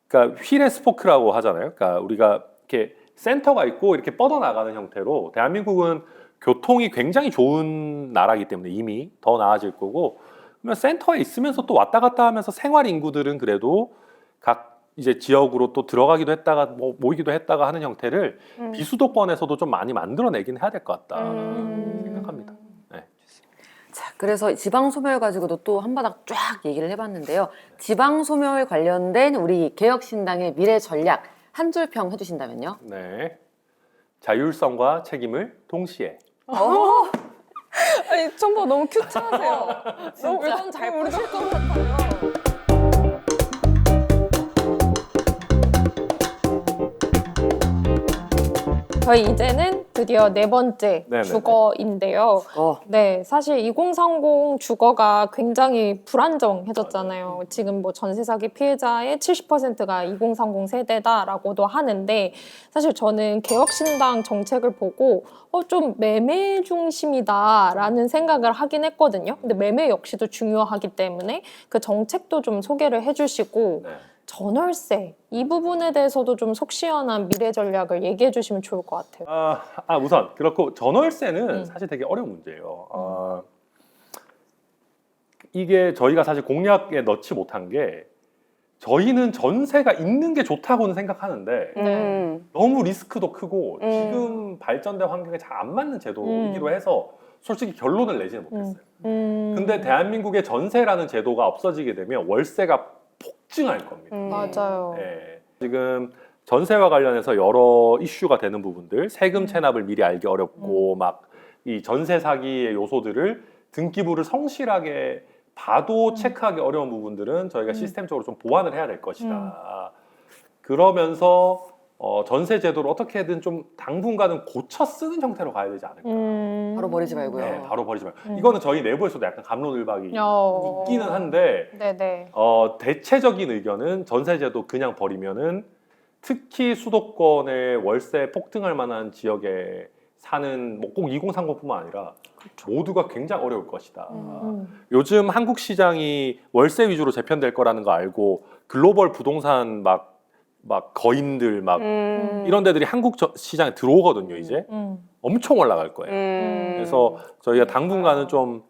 그러니까 휠의 스포크라고 하잖아요. 그러니까 우리가 이렇게 센터가 있고 이렇게 뻗어나가는 형태로 대한민국은 교통이 굉장히 좋은 나라이기 때문에 이미 더 나아질 거고, 그러면 센터에 있으면서 또 왔다 갔다 하면서 생활 인구들은 그래도 각 이제 지역으로 또 들어가기도 했다가 뭐 모이기도 했다가 하는 형태를 비수도권에서도 좀 많이 만들어내긴 해야 될 것 같다 생각합니다. 네. 자, 그래서 지방 소멸 가지고도 또 한바닥 쫙 얘기를 해봤는데요. 지방 소멸 관련된 우리 개혁신당의 미래 전략 한 줄 평 해주신다면요? 네. 자율성과 책임을 동시에. 아니 정보 너무 큐트하세요. 너무 물건 잘 푸실 것 저희 이제는 드디어 네 번째 네네네. 주거인데요. 어. 네, 사실 2030 주거가 굉장히 불안정해졌잖아요. 지금 뭐 전세 사기 피해자의 70%가 2030 세대다라고도 하는데 사실 저는 개혁신당 정책을 보고 좀 매매 중심이다라는 생각을 하긴 했거든요. 근데 매매 역시도 중요하기 때문에 그 정책도 좀 소개를 해주시고 네. 전월세 이 부분에 대해서도 좀 속 시원한 미래 전략을 얘기해 주시면 좋을 것 같아요. 우선 그렇고 전월세는 사실 되게 어려운 문제예요. 이게 저희가 사실 공약에 넣지 못한 게 저희는 전세가 있는 게 좋다고는 생각하는데 너무 리스크도 크고 지금 발전된 환경에 잘 안 맞는 제도이기도 해서 솔직히 결론을 내지는 못했어요. 근데 대한민국의 전세라는 제도가 없어지게 되면 월세가 폭증할 겁니다. 맞아요. 네. 지금 전세와 관련해서 여러 이슈가 되는 부분들, 세금 체납을 미리 알기 어렵고 막 이 전세 사기의 요소들을 등기부를 성실하게 봐도 체크하기 어려운 부분들은 저희가 시스템적으로 좀 보완을 해야 될 것이다. 그러면서 전세 제도를 어떻게든 좀 당분간은 고쳐 쓰는 형태로 가야 되지 않을까. 바로 버리지 말고요. 네, 바로 버리지 말고. 이거는 저희 내부에서도 약간 갑론을박이 어. 있기는 한데 네네. 대체적인 의견은 전세제도 그냥 버리면은 특히 수도권의 월세 폭등할 만한 지역에 사는 뭐 꼭 2030뿐만 아니라 모두가 굉장히 어려울 것이다. 요즘 한국 시장이 월세 위주로 재편될 거라는 거 알고 글로벌 부동산 막 거인들 막 이런 데들이 한국 시장에 들어오거든요. 이제 엄청 올라갈 거예요. 그래서 저희가 당분간은 좀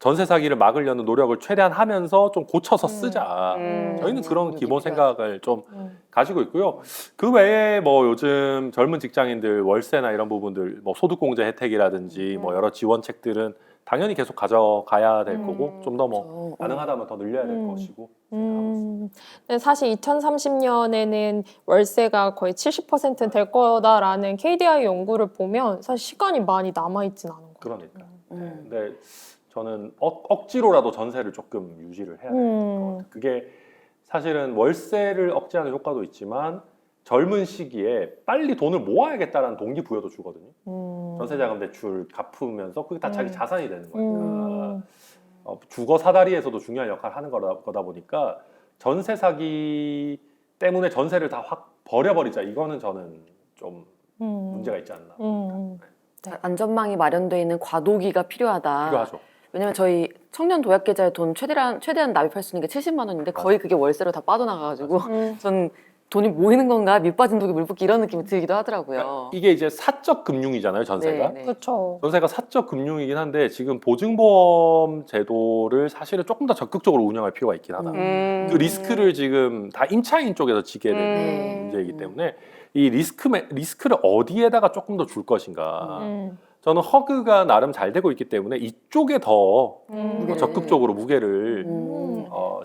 전세 사기를 막으려는 노력을 최대한 하면서 좀 고쳐서 쓰자. 저희는 그런 기본 생각을 좀 가지고 있고요. 그 외에 뭐 요즘 젊은 직장인들 월세나 이런 부분들 뭐 소득공제 혜택이라든지 뭐 여러 지원책들은 당연히 계속 가져가야 될 거고 좀 더 뭐 가능하다면 더 늘려야 될 것이고. 근데 사실 2030년에는 월세가 거의 70% 될 거다라는 KDI 연구를 보면 사실 시간이 많이 남아있진 않은 거예요. 그러니까. 근데 저는 억지로라도 전세를 조금 유지를 해야 될 것 같아요. 그게 사실은 월세를 억제하는 효과도 있지만 젊은 시기에 빨리 돈을 모아야겠다라는 동기부여도 주거든요. 전세자금 대출 갚으면서 그게 다 자기 자산이 되는 거니까 주거 사다리에서도 중요한 역할을 하는 거다 보니까 전세 사기 때문에 전세를 다 확 버려버리자 이거는 저는 좀 문제가 있지 않나. 안전망이 마련되어 있는 과도기가 필요하다. 필요하죠. 왜냐면 저희 청년 도약 계좌에 돈 최대한 납입할 수 있는 게 70만 원인데 거의 그게 월세로 다 빠져나가가지고 전 돈이 모이는 건가 밑 빠진 독에 물 붓기 이런 느낌이 들기도 하더라고요. 그러니까 이게 이제 사적 금융이잖아요, 전세가. 네. 그렇죠. 전세가 사적 금융이긴 한데 지금 보증보험 제도를 사실은 조금 더 적극적으로 운영할 필요가 있긴 하다. 그 리스크를 지금 다 임차인 쪽에서 지게 되는 문제이기 때문에 이 리스크를 어디에다가 조금 더 줄 것인가. 저는 허그가 나름 잘 되고 있기 때문에 이쪽에 더 적극적으로 무게를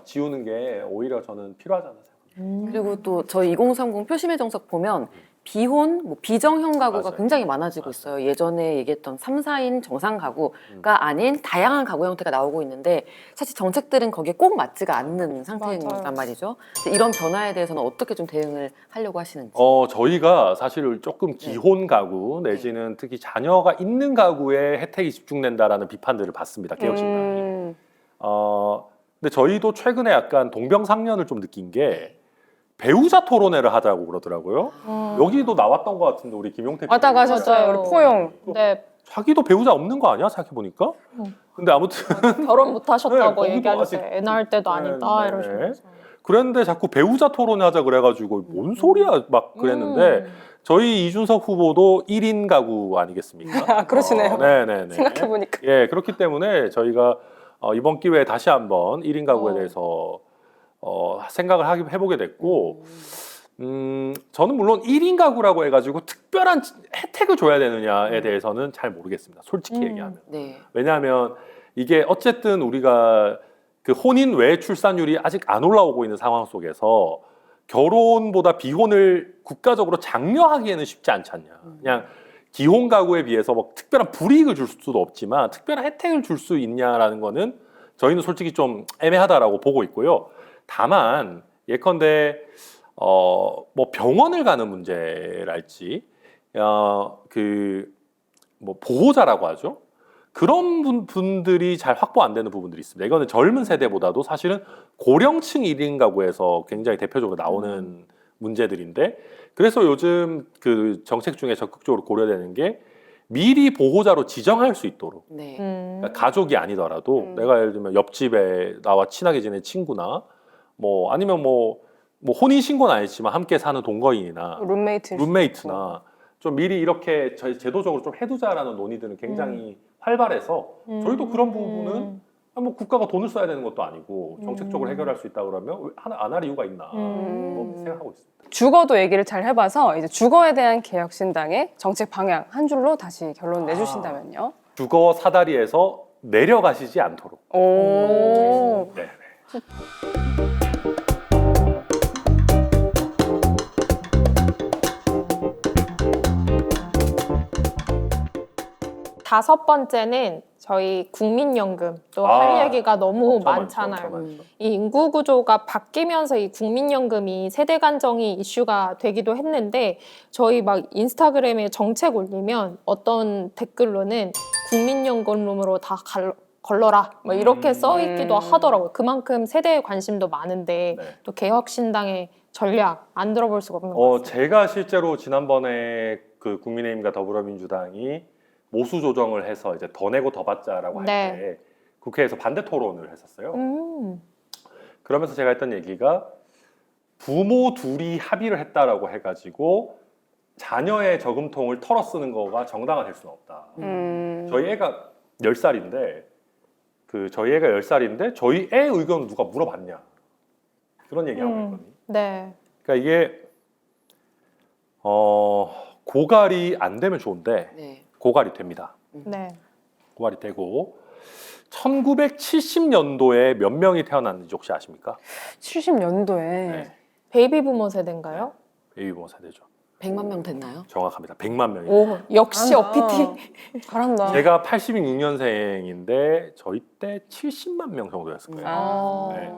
지우는 게 오히려 저는 필요하지 않나 생각합니다. 그리고 또 저희 2030 표심의 정석 보면 비혼, 뭐 비정형 가구가 맞아요. 굉장히 많아지고 있어요. 예전에 얘기했던 3, 4인 정상 가구가 아닌 다양한 가구 형태가 나오고 있는데 사실 정책들은 거기에 꼭 맞지가 않는 상태인 맞아요. 단 말이죠. 이런 변화에 대해서는 어떻게 좀 대응을 하려고 하시는지. 저희가 사실 조금 기혼 가구 내지는 특히 자녀가 있는 가구에 혜택이 집중된다라는 비판들을 받습니다. 개혁신당이. 근데 저희도 최근에 약간 동병상련을 좀 느낀 게 배우자 토론회를 하자고 그러더라고요. 여기도 나왔던 것 같은데 우리 김용태 왔다 PD님. 가셨어요. 우리 포용. 네, 자기도 배우자 없는 거 아니야? 생각해보니까. 근데 아무튼 결혼 못 하셨다고 네, 얘기하셨어요. 거기도 애 낳을 때도 아니다 네, 이러시면서. 그랬는데 자꾸 배우자 토론회 하자 그래가지고 뭔 소리야 막 그랬는데 저희 이준석 후보도 1인 가구 아니겠습니까? 아, 그러시네요. 네네네. 생각해보니까. 예, 그렇기 때문에 저희가 이번 기회에 다시 한번 1인 가구에 대해서 생각을 해보게 됐고 저는 물론 1인 가구라고 해가지고 특별한 혜택을 줘야 되느냐에 대해서는 잘 모르겠습니다. 솔직히 얘기하면. 네. 왜냐하면 이게 어쨌든 우리가 그 혼인 외 출산율이 아직 안 올라오고 있는 상황 속에서 결혼보다 비혼을 국가적으로 장려하기에는 쉽지 않지 않냐. 그냥 기혼 가구에 비해서 뭐 특별한 불이익을 줄 수도 없지만 특별한 혜택을 줄 수 있냐라는 거는 저희는 솔직히 좀 애매하다라고 보고 있고요. 다만 예컨대 뭐 병원을 가는 문제랄지 그 뭐 보호자라고 하죠. 그런 분들이 잘 확보 안 되는 부분들이 있습니다. 이거는 젊은 세대보다도 사실은 고령층 1인 가구에서 굉장히 대표적으로 나오는 문제들인데 그래서 요즘 그 정책 중에 적극적으로 고려되는 게 미리 보호자로 지정할 수 있도록 네. 그러니까 가족이 아니더라도 내가 예를 들면 옆집에 나와 친하게 지낸 친구나 뭐 아니면 뭐 혼인 신고는 아니지만 함께 사는 동거인이나 룸메이트나 좀 미리 이렇게 제도적으로 좀 해두자라는 논의들은 굉장히 활발해서 저희도 그런 부분은 뭐 국가가 돈을 써야 되는 것도 아니고 정책적으로 해결할 수 있다 그러면 안 할 이유가 있나 뭐 생각하고 있습니다. 주거도 얘기를 잘 해봐서 이제 주거에 대한 개혁신당의 정책 방향 한 줄로 다시 결론 내주신다면요. 주거 사다리에서 내려가시지 않도록. 오. 네. 5번째는 저희 국민연금 또 할 얘기가 너무 많잖아요. 이 인구 구조가 바뀌면서 이 국민연금이 세대 간정이 이슈가 되기도 했는데 저희 막 인스타그램에 정책 올리면 어떤 댓글로는 국민연금으로 다 걸러라 뭐 이렇게 써 있기도 하더라고요. 그만큼 세대의 관심도 많은데 네. 또 개혁신당의 전략 안 들어볼 수가 없는 것 같습니다. 제가 실제로 지난번에 그 국민의힘과 더불어민주당이 모수 조정을 해서 이제 더 내고 더 받자라고 할 때 국회에서 반대 토론을 했었어요. 그러면서 제가 했던 얘기가 부모 둘이 합의를 했다라고 해가지고 자녀의 저금통을 털어 쓰는 거가 정당화될 수는 없다. 저희 애가 10살인데 저희 애 의견을 누가 물어봤냐 그런 얘기하고 있거든요. 네. 그러니까 이게 고갈이 안 되면 좋은데 네. 고갈이 됩니다. 네. 고갈이 되고 1970년도에 몇 명이 태어났는지 혹시 아십니까? 70년도에 네. 베이비 부모 세대인가요? 베이비부모 세대죠. 100만 명 됐나요? 정확합니다. 100만 명이. 오, 역시 잘한다. 어피티. 잘한다. 제가 86년생인데 저희 때 70만 명 정도였을 거예요. 아. 네.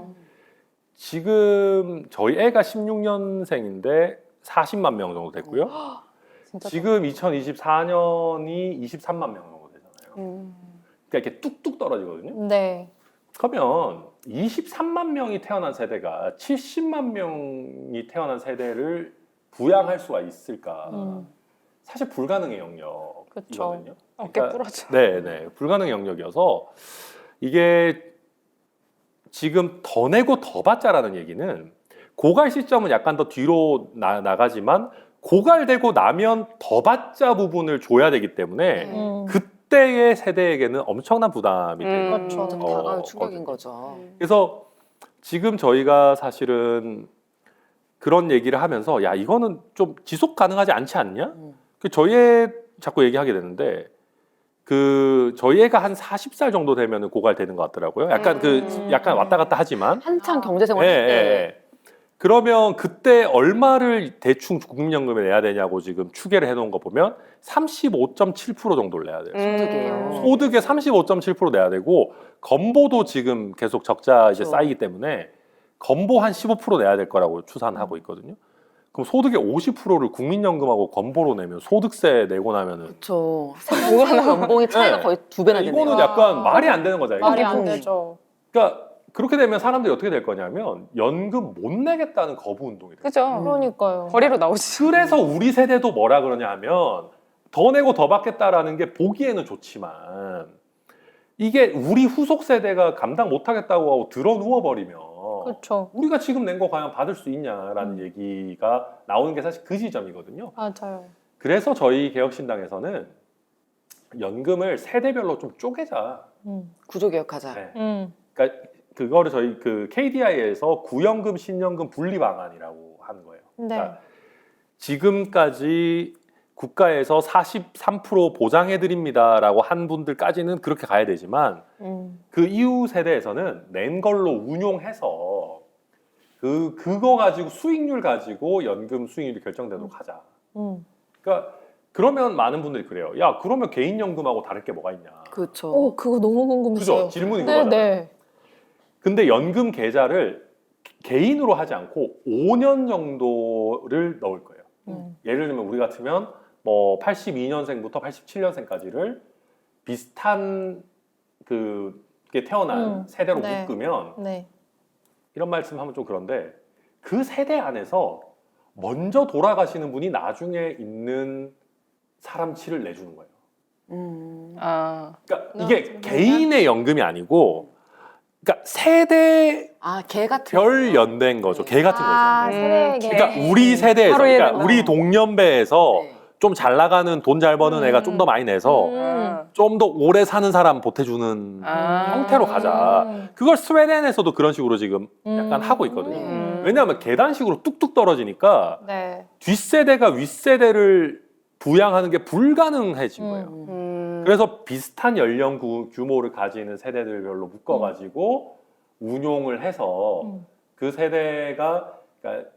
지금 저희 애가 16년생인데 40만 명 정도 됐고요. 진짜 지금 2024년이 23만 명 정도 되잖아요. 그러니까 이렇게 뚝뚝 떨어지거든요. 네. 그러면 23만 명이 태어난 세대가 70만 명이 태어난 세대를 부양할 수가 있을까? 사실 불가능의 영역이거든요. 어깨 부러져. 네, 불가능의 영역이어서 이게 지금 더 내고 더 받자라는 얘기는 고갈 시점은 약간 더 뒤로 나가지만 고갈되고 나면 더 받자 부분을 줘야 되기 때문에 그때의 세대에게는 엄청난 부담이 되는 그렇죠. 좀 어, 다가올 충격인 거든요. 거죠. 그래서 지금 저희가 사실은 그런 얘기를 하면서 야 이거는 좀 지속 가능하지 않지 않냐? 그 저희 애 자꾸 얘기하게 되는데 그 저희 애가 한 40살 정도 되면 고갈되는 것 같더라고요. 약간 약간 왔다 갔다 하지만 한창 경제생활 예, 할 때. 예. 그러면 그때 얼마를 대충 국민연금에 내야 되냐고 지금 추계를 해놓은 거 보면 35.7% 정도를 내야 돼요. 소득이에요. 소득의 35.7% 내야 되고 건보도 지금 계속 적자 이제 그렇죠. 쌓이기 때문에 건보 한 15% 내야 될 거라고 추산하고 있거든요. 그럼 소득의 50%를 국민연금하고 건보로 내면 소득세 내고 나면은 그렇죠. 생활 연봉이 차이가 네. 거의 2배나 되네요. 이거는 약간 말이 안 되는 거잖아요. 말이 안 되죠. 그러니까 그렇게 되면 사람들이 어떻게 될 거냐면 연금 못 내겠다는 거부 운동이 돼요. 그죠? 그러니까요. 거리로 나오지. 그래서 우리 세대도 뭐라 그러냐 하면 더 내고 더 받겠다라는 게 보기에는 좋지만 이게 우리 후속 세대가 감당 못 하겠다고 하고 들어 누워 버리면 그렇죠. 우리가 지금 낸 거 과연 받을 수 있냐라는 얘기가 나오는 게 사실 그 지점이거든요. 맞아요. 그래서 저희 개혁신당에서는 연금을 세대별로 좀 쪼개자. 구조개혁하자. 네. 그러니까 그거를 저희 그 KDI에서 구연금 신연금 분리 방안이라고 하는 거예요. 네. 그러니까 지금까지 국가에서 43% 보장해 드립니다라고 한 분들까지는 그렇게 가야 되지만 그 이후 세대에서는 낸 걸로 운용해서 그거 가지고 수익률 가지고 연금 수익률이 결정되도록 하자. 그러니까 그러면 많은 분들이 그래요. 야 그러면 개인연금하고 다를 게 뭐가 있냐. 그렇죠. 오, 그거 너무 궁금했어요. 그죠? 질문이 네, 그거잖아요. 네. 근데 근데 연금 계좌를 개인으로 하지 않고 5년 정도를 넣을 거예요. 예를 들면 우리 같으면 뭐 82년생부터 87년생까지를 비슷한 그게 태어난 세대로 네. 묶으면 네. 이런 말씀하면 좀 그런데 그 세대 안에서 먼저 돌아가시는 분이 나중에 있는 사람치를 내주는 거예요. 아, 그러니까 이게 개인의 연금이 아니고 그러니까 세대 개 같은 별 연대인 거죠. 개 같은 거죠. 세대에게. 그러니까 우리 세대에서, 하루 그러니까 일을 우리 동년배에서 네. 좀 잘 나가는 돈 잘 버는 애가 좀 더 많이 내서 좀 더 오래 사는 사람 보태주는 형태로 가자. 그걸 스웨덴에서도 그런 식으로 지금 약간 하고 있거든요. 왜냐하면 계단식으로 뚝뚝 떨어지니까 네. 뒷세대가 윗세대를 부양하는 게 불가능해진 거예요. 그래서 비슷한 연령 규모를 가지는 세대들별로 묶어가지고 운용을 해서 그 세대가 그러니까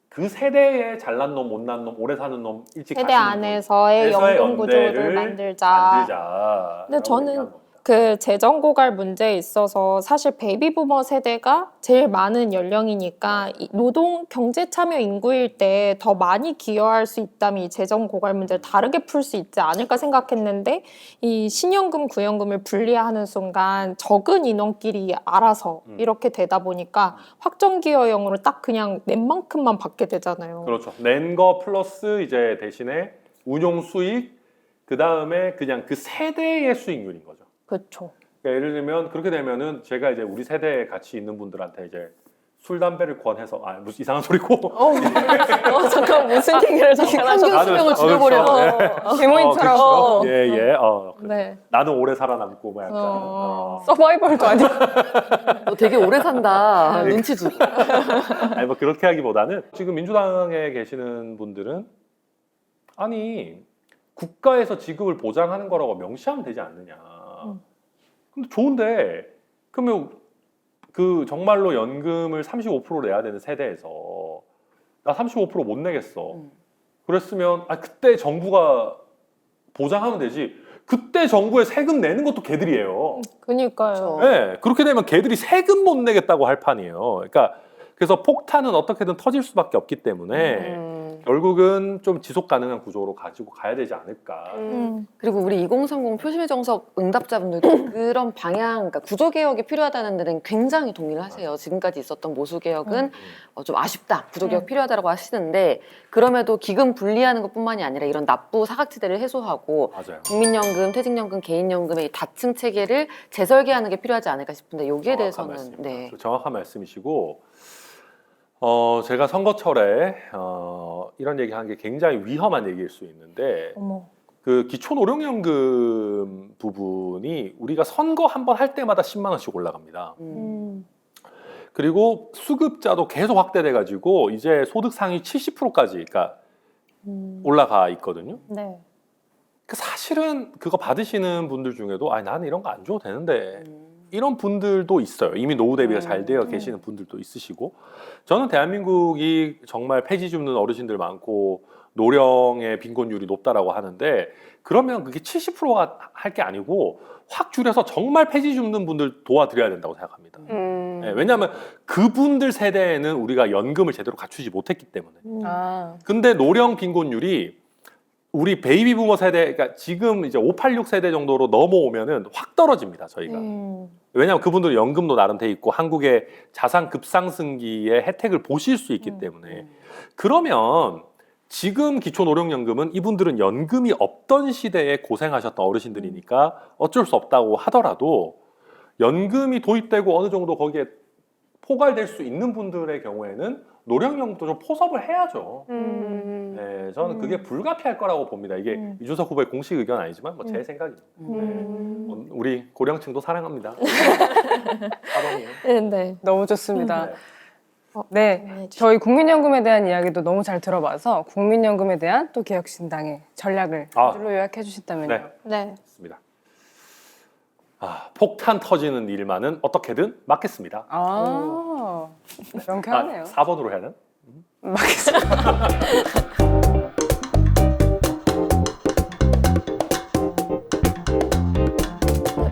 그 세대에 잘난 놈, 못난 놈, 오래 사는 놈, 일찍 세대 가시는 안에서의 분에서의 연금 구조를 연대를 만들자. 근데 저는 그 재정 고갈 문제에 있어서 사실 베이비부머 세대가 제일 많은 연령이니까 이 노동 경제 참여 인구일 때 더 많이 기여할 수 있다면 이 재정 고갈 문제를 다르게 풀 수 있지 않을까 생각했는데 이 신연금 구연금을 분리하는 순간 적은 인원끼리 알아서 이렇게 되다 보니까 확정 기여형으로 딱 그냥 낸 만큼만 받게 되잖아요. 그렇죠. 낸 거 플러스 이제 대신에 운용 수익 그 다음에 그냥 그 세대의 수익률인 거죠. 그렇죠. 그러니까 예를 들면 그렇게 되면은 제가 이제 우리 세대에 같이 있는 분들한테 이제 술 담배를 권해서 무슨 이상한 소리고 잠깐 무슨 얘기를 잠깐 평균 하셨어요? 수명을 줄여버려서 개모임처럼 예예 네. 나는 오래 살아남고 뭐 약간 서바이벌도 아니고 너 되게 오래 산다. 눈치 주고. 아니 뭐 그렇게 하기보다는 지금 민주당에 계시는 분들은 아니 국가에서 지급을 보장하는 거라고 명시하면 되지 않느냐. 근데 좋은데 그러면 그 정말로 연금을 35% 내야 되는 세대에서 나 35% 못 내겠어. 그랬으면 그때 정부가 보장하면 되지. 그때 정부에 세금 내는 것도 걔들이에요. 그니까요. 네, 그렇게 되면 걔들이 세금 못 내겠다고 할 판이에요. 그러니까 그래서 폭탄은 어떻게든 터질 수밖에 없기 때문에 결국은 좀 지속 가능한 구조로 가지고 가야 되지 않을까. 그리고 우리 2030 표심의 정석 응답자분들도 그런 방향, 그러니까 구조 개혁이 필요하다는 데는 굉장히 동의를 하세요. 지금까지 있었던 모수 개혁은 좀 아쉽다, 구조 개혁 필요하다고 하시는데 그럼에도 기금 분리하는 것뿐만이 아니라 이런 납부 사각지대를 해소하고 맞아요. 국민연금, 퇴직연금, 개인연금의 이 다층 체계를 재설계하는 게 필요하지 않을까 싶은데 여기에 대해서는 네. 정확한 말씀이시고 제가 선거철에 이런 얘기한 게 굉장히 위험한 얘기일 수 있는데 어머. 그 기초노령연금 부분이 우리가 선거 한 번 할 때마다 10만 원씩 올라갑니다. 그리고 수급자도 계속 확대돼 가지고 이제 소득 상위 70%까지 그러니까 올라가 있거든요. 네. 그 사실은 그거 받으시는 분들 중에도 아 나는 이런 거 안 줘도 되는데 이런 분들도 있어요. 이미 노후 대비가 잘 되어 계시는 분들도 있으시고 저는 대한민국이 정말 폐지 줍는 어르신들 많고 노령의 빈곤율이 높다라고 하는데 그러면 그게 70%가 할 게 아니고 확 줄여서 정말 폐지 줍는 분들 도와드려야 된다고 생각합니다. 네, 왜냐하면 그분들 세대에는 우리가 연금을 제대로 갖추지 못했기 때문에. 근데 노령 빈곤율이 우리 베이비 부머 세대, 그러니까 지금 이제 586 세대 정도로 넘어오면은 확 떨어집니다, 저희가. 왜냐하면 그분들은 연금도 나름 돼 있고 한국의 자산 급상승기의 혜택을 보실 수 있기 때문에. 그러면 지금 기초노령연금은 이분들은 연금이 없던 시대에 고생하셨던 어르신들이니까 어쩔 수 없다고 하더라도 연금이 도입되고 어느 정도 거기에 포괄될 수 있는 분들의 경우에는 노령연금도 좀 포섭을 해야죠. 네, 저는 그게 불가피할 거라고 봅니다. 이게 이준석 후보의 공식 의견 아니지만 뭐 제 생각입니다. 네. 우리 고령층도 사랑합니다. 사방이에요. 네. 네. 너무 좋습니다. 네. 네, 저희 국민연금에 대한 이야기도 너무 잘 들어봐서 국민연금에 대한 또 개혁신당의 전략을 한 줄로 요약해 주신다면요. 네. 네. 좋습니다. 폭탄 터지는 일만은 어떻게든 막겠습니다. 명쾌하네요. 4번으로 해야 되나? 막겠습니다.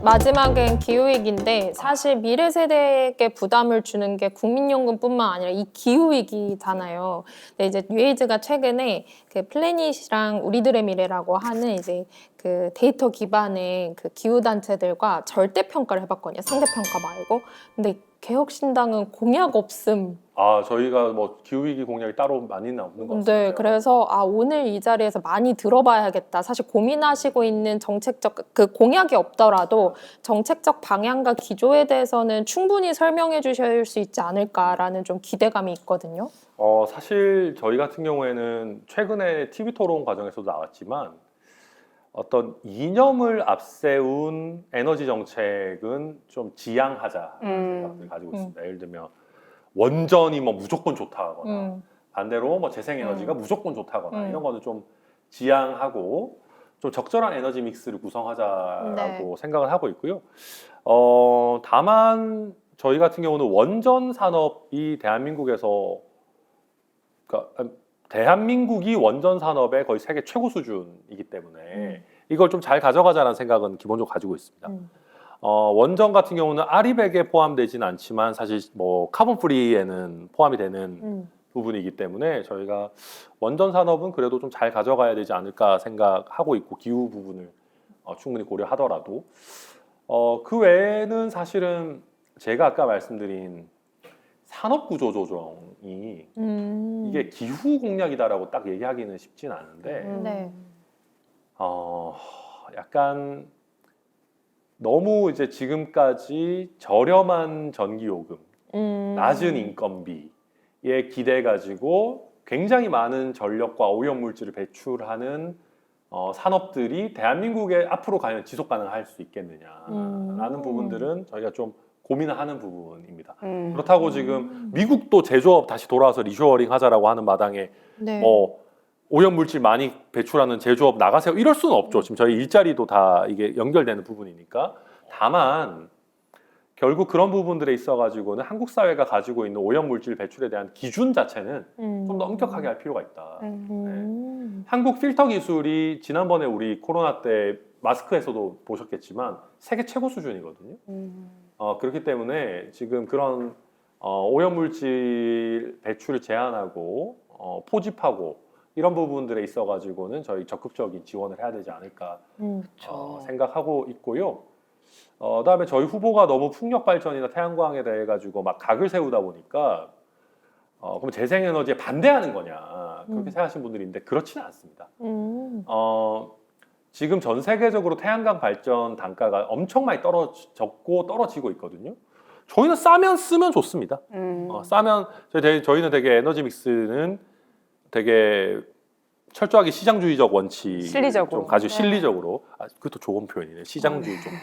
마지막엔 기후위기인데 사실 미래 세대에게 부담을 주는 게 국민연금뿐만 아니라 이 기후위기잖아요. 근데 이제 뉴에이즈가 최근에 그 플래닛이랑 우리들의 미래라고 하는 이제 그 데이터 기반의 그 기후 단체들과 절대 평가를 해봤거든요. 상대 평가 말고. 근데 개혁신당은 공약 없음. 저희가 뭐 기후위기 공약이 따로 많이는 없는 것 같습니다. 네, 그래서 오늘 이 자리에서 많이 들어봐야겠다. 사실 고민하시고 있는 정책적 그 공약이 없더라도 정책적 방향과 기조에 대해서는 충분히 설명해 주실 수 있지 않을까라는 좀 기대감이 있거든요. 사실 저희 같은 경우에는 최근에 TV 토론 과정에서도 나왔지만 어떤 이념을 앞세운 에너지 정책은 좀 지양하자는 생각을 가지고 있습니다. 예를 들면 원전이 뭐 무조건 좋다거나 반대로 뭐 재생에너지가 무조건 좋다거나 이런 거는 좀 지양하고 좀 적절한 에너지 믹스를 구성하자라고 생각을 하고 있고요. 다만 저희 같은 경우는 원전 산업이 대한민국에서 그러니까 대한민국이 원전 산업의 거의 세계 최고 수준이기 때문에 이걸 좀 잘 가져가자라는 생각은 기본적으로 가지고 있습니다. 원전 같은 경우는 아리백에 포함되지는 않지만 사실 뭐 카본 프리에는 포함이 되는 부분이기 때문에 저희가 원전 산업은 그래도 좀 잘 가져가야 되지 않을까 생각하고 있고 기후 부분을 충분히 고려하더라도 그 외에는 사실은 제가 아까 말씀드린 산업구조 조정이 이게 기후 공약이다라고 딱 얘기하기는 쉽진 않은데 네. 약간 너무 이제 지금까지 저렴한 전기요금, 낮은 인건비에 기대 가지고 굉장히 많은 전력과 오염물질을 배출하는 산업들이 대한민국에 앞으로 과연 지속 가능할 수 있겠느냐라는 부분들은 저희가 좀 고민을 하는 부분입니다. 그렇다고 지금 미국도 제조업 다시 돌아와서 리쇼어링 하자라고 하는 마당에 네. 오염물질 많이 배출하는 제조업 나가세요 이럴 수는 없죠. 지금 저희 일자리도 다 이게 연결되는 부분이니까. 다만 결국 그런 부분들에 있어 가지고는 한국 사회가 가지고 있는 오염물질 배출에 대한 기준 자체는 좀 더 엄격하게 할 필요가 있다. 네. 한국 필터 기술이 지난번에 우리 코로나 때 마스크에서도 보셨겠지만 세계 최고 수준이거든요. 그렇기 때문에 지금 그런 오염물질 배출을 제한하고 포집하고 이런 부분들에 있어가지고는 저희 적극적인 지원을 해야 되지 않을까 생각하고 있고요. 그다음에 저희 후보가 너무 풍력 발전이나 태양광에 대해 가지고 막 각을 세우다 보니까 그럼 재생에너지에 반대하는 거냐 그렇게 생각하시는 분들이 있는데 그렇지는 않습니다. 지금 전 세계적으로 태양광 발전 단가가 엄청 많이 떨어지고 있거든요. 저희는 싸면 쓰면 좋습니다. 싸면 저희는 되게 에너지 믹스는 되게 철저하게 시장주의적 원칙 실리적으로. 좀 가지고 실리적으로 그것도 좋은 표현이네. 시장주의 좀.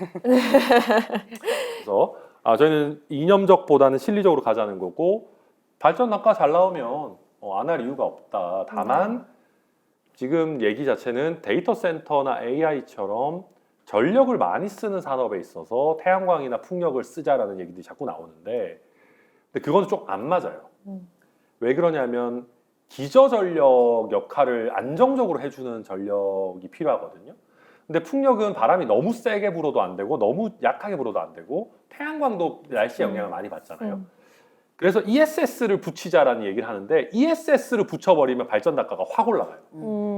그래서 저희는 이념적보다는 실리적으로 가자는 거고 발전 단가 잘 나오면 안 할 이유가 없다. 다만 지금 얘기 자체는 데이터 센터나 AI처럼 전력을 많이 쓰는 산업에 있어서 태양광이나 풍력을 쓰자라는 얘기들이 자꾸 나오는데 근데 그건 좀 안 맞아요. 왜 그러냐면 기저전력 역할을 안정적으로 해주는 전력이 필요하거든요. 근데 풍력은 바람이 너무 세게 불어도 안 되고 너무 약하게 불어도 안 되고 태양광도 날씨에 영향을 많이 받잖아요. 그래서 ESS를 붙이자라는 얘기를 하는데 ESS를 붙여버리면 발전 단가가 확 올라가요.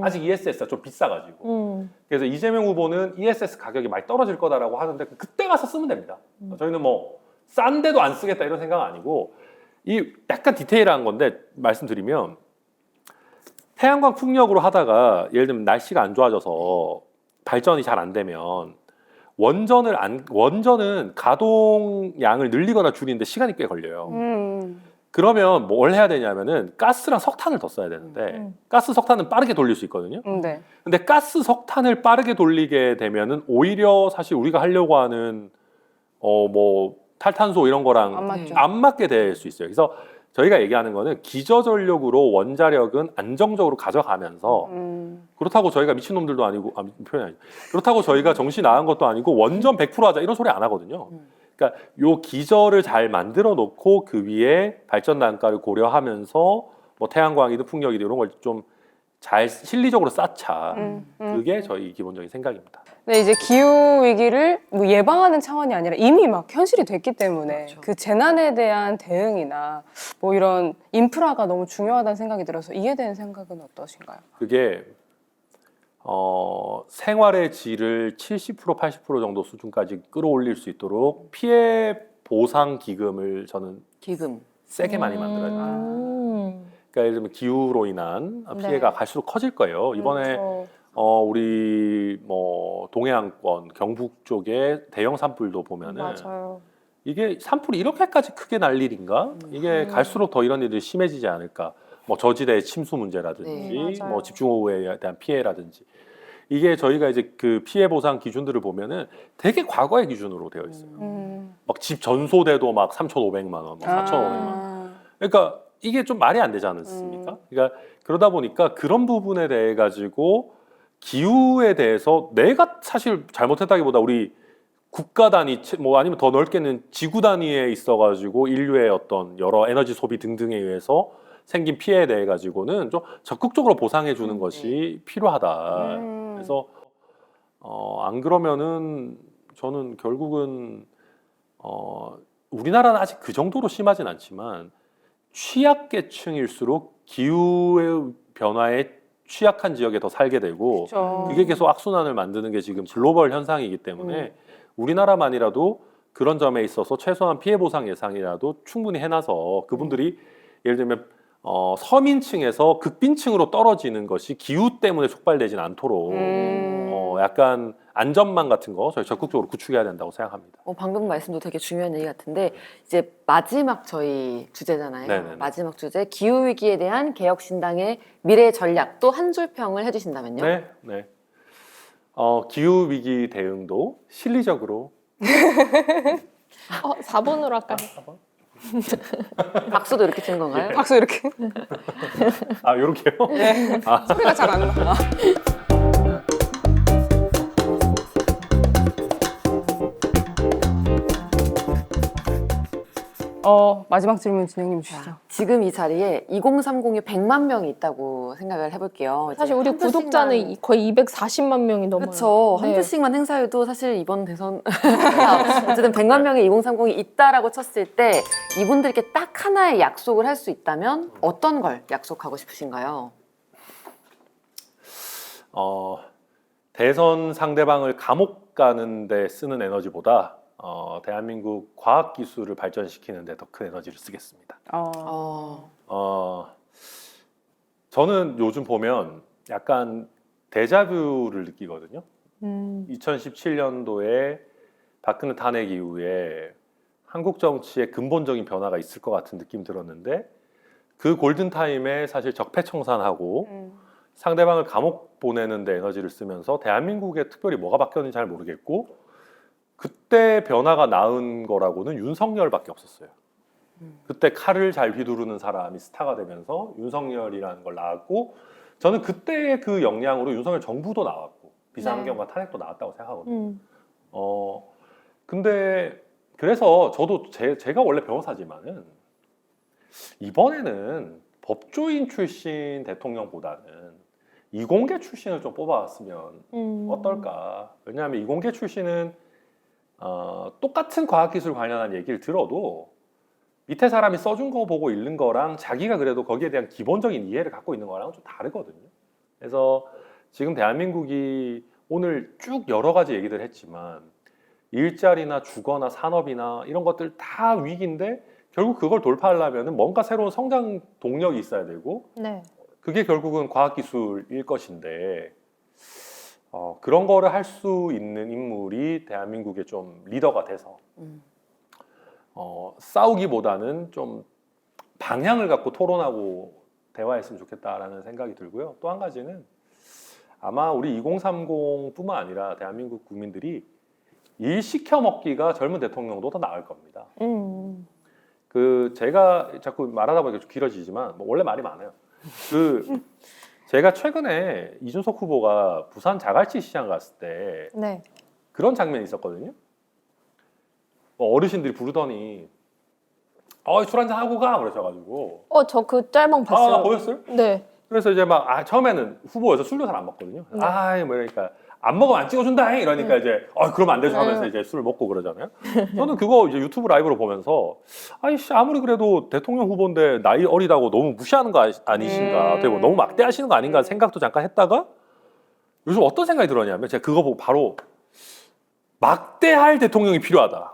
아직 ESS가 좀 비싸가지고. 그래서 이재명 후보는 ESS 가격이 많이 떨어질 거다라고 하는데 그때 가서 쓰면 됩니다. 저희는 뭐 싼데도 안 쓰겠다 이런 생각은 아니고 이 약간 디테일한 건데 말씀드리면 태양광 풍력으로 하다가 예를 들면 날씨가 안 좋아져서 발전이 잘 안 되면 원전은 가동량을 늘리거나 줄이는데 시간이 꽤 걸려요. 그러면 뭘 해야 되냐면은 가스랑 석탄을 더 써야 되는데 가스 석탄은 빠르게 돌릴 수 있거든요. 네. 근데 가스 석탄을 빠르게 돌리게 되면은 오히려 사실 우리가 하려고 하는 뭐 탈탄소 이런 거랑 안 맞죠. 안 맞게 될 수 있어요. 그래서 저희가 얘기하는 거는 기저전력으로 원자력은 안정적으로 가져가면서 그렇다고 저희가 미친놈들도 아니고 표현이 아니죠. 그렇다고 저희가 정신 나간 것도 아니고 원전 100% 하자 이런 소리 안 하거든요. 그러니까 요 기저를 잘 만들어 놓고 그 위에 발전 단가를 고려하면서 뭐 태양광이든 풍력이든 이런 걸 좀 잘 실리적으로 쌓자. 그게 저희 기본적인 생각입니다. 근데 이제 기후 위기를 뭐 예방하는 차원이 아니라 이미 막 현실이 됐기 때문에 그렇죠. 그 재난에 대한 대응이나 뭐 이런 인프라가 너무 중요하다는 생각이 들어서 이에 대한 생각은 어떠신가요? 그게 생활의 질을 70% 80% 정도 수준까지 끌어올릴 수 있도록 피해 보상 기금을 저는 기금. 세게 많이 만들어야 돼요. 그러니까 예를 들면 기후로 인한 피해가 갈수록 커질 거예요. 이번에 우리 뭐 동해안권 경북 쪽에 대형 산불도 보면은 맞아요. 이게 산불이 이렇게까지 크게 날 일인가? 이게 갈수록 더 이런 일들이 심해지지 않을까? 뭐 저지대 침수 문제라든지, 네, 맞아요. 뭐 집중호우에 대한 피해라든지 이게 저희가 이제 그 피해 보상 기준들을 보면은 되게 과거의 기준으로 되어 있어요. 막 집 전소돼도 막 3,500만 원, 막 4,500만 원. 그러니까 이게 좀 말이 안 되지 않습니까? 그러니까 그러다 보니까 그런 부분에 대해 가지고 기후에 대해서 내가 사실 잘못했다기보다 우리 국가 단위 뭐 아니면 더 넓게는 지구 단위에 있어 가지고 인류의 어떤 여러 에너지 소비 등등에 의해서 생긴 피해에 대해 가지고는 좀 적극적으로 보상해 주는 것이 필요하다. 그래서 안 그러면은 저는 결국은 우리나라는 아직 그 정도로 심하진 않지만 취약계층일수록 기후의 변화에 취약한 지역에 더 살게 되고 그렇죠. 그게 계속 악순환을 만드는 게 지금 글로벌 현상이기 때문에 우리나라만이라도 그런 점에 있어서 최소한 피해 보상 예상이라도 충분히 해놔서 그분들이 예를 들면 서민층에서 극빈층으로 떨어지는 것이 기후 때문에 촉발되진 않도록 약간 안전망 같은 거 저희 적극적으로 구축해야 된다고 생각합니다. 방금 말씀도 되게 중요한 얘기 같은데 이제 마지막 저희 주제잖아요. 네네네. 마지막 주제 기후 위기에 대한 개혁신당의 미래 전략 또 한 줄 평을 해주신다면요. 네, 네. 기후 위기 대응도 실리적으로 4번으로 할까요? 박수도 이렇게 치는 건가요? 박수 이렇게 요렇게요? 소리가 잘 안 나. 마지막 질문 진행님 주시죠. 지금 이 자리에 2030에 100만 명이 있다고 생각을 해볼게요. 사실 우리 구독자는 거의 240만 명이 넘어요. 그렇죠. 네. 한 주씩만 행사해도 사실 이번 대선 어쨌든 100만 명의 2030이 있다라고 쳤을 때 이분들께 딱 하나의 약속을 할 수 있다면 어떤 걸 약속하고 싶으신가요? 대선 상대방을 감옥 가는 데 쓰는 에너지보다 대한민국 과학 기술을 발전시키는 데 더 큰 에너지를 쓰겠습니다. 저는 요즘 보면 약간 데자뷰를 느끼거든요. 2017년도에 박근혜 탄핵 이후에 한국 정치에 근본적인 변화가 있을 것 같은 느낌이 들었는데 그 골든타임에 사실 적폐청산하고 상대방을 감옥 보내는 데 에너지를 쓰면서 대한민국에 특별히 뭐가 바뀌었는지 잘 모르겠고 그때 변화가 나은 거라고는 윤석열밖에 없었어요. 그때 칼을 잘 휘두르는 사람이 스타가 되면서 윤석열이라는 걸 나왔고 저는 그때 그 역량으로 윤석열 정부도 나왔고 비상경과 탄핵도 나왔다고 생각하거든요. 근데 그래서 저도 제가 원래 변호사지만은 이번에는 법조인 출신 대통령보다는 이공계 출신을 좀 뽑아왔으면 어떨까. 왜냐하면 이공계 출신은 똑같은 과학기술 관련한 얘기를 들어도 밑에 사람이 써준 거 보고 읽는 거랑 자기가 그래도 거기에 대한 기본적인 이해를 갖고 있는 거랑 좀 다르거든요. 그래서 지금 대한민국이 오늘 쭉 여러 가지 얘기들 했지만 일자리나 주거나 산업이나 이런 것들 다 위기인데 결국 그걸 돌파하려면 뭔가 새로운 성장 동력이 있어야 되고 네. 그게 결국은 과학기술일 것인데 그런 거를 할 수 있는 인물이 대한민국의 좀 리더가 돼서 싸우기보다는 좀 방향을 갖고 토론하고 대화했으면 좋겠다라는 생각이 들고요. 또 한 가지는 아마 우리 2030뿐만 아니라 대한민국 국민들이 일 시켜 먹기가 젊은 대통령도 더 나을 겁니다. 제가 자꾸 말하다 보니까 좀 길어지지만 원래 말이 많아요. 제가 최근에 이준석 후보가 부산 자갈치 시장 갔을 때 네. 그런 장면이 있었거든요. 어르신들이 부르더니 술 한잔 하고 가 그러셔가지고 저 그 짤방 봤어요. 보였어요? 네. 그래서 이제 막 처음에는 후보여서 술도 잘 안 먹거든요. 네. 뭐 이러니까 안 먹으면 안 찍어준다 이러니까 이제 그러면 안 되죠 하면서 이제 술을 먹고 그러잖아요. 저는 그거 이제 유튜브 라이브로 보면서 아무리 그래도 대통령 후보인데 나이 어리다고 너무 무시하는 거 아니신가, 되고 너무 막대하시는 거 아닌가 생각도 잠깐 했다가 요즘 어떤 생각이 들었냐면 제가 그거 보고 바로 막대할 대통령이 필요하다.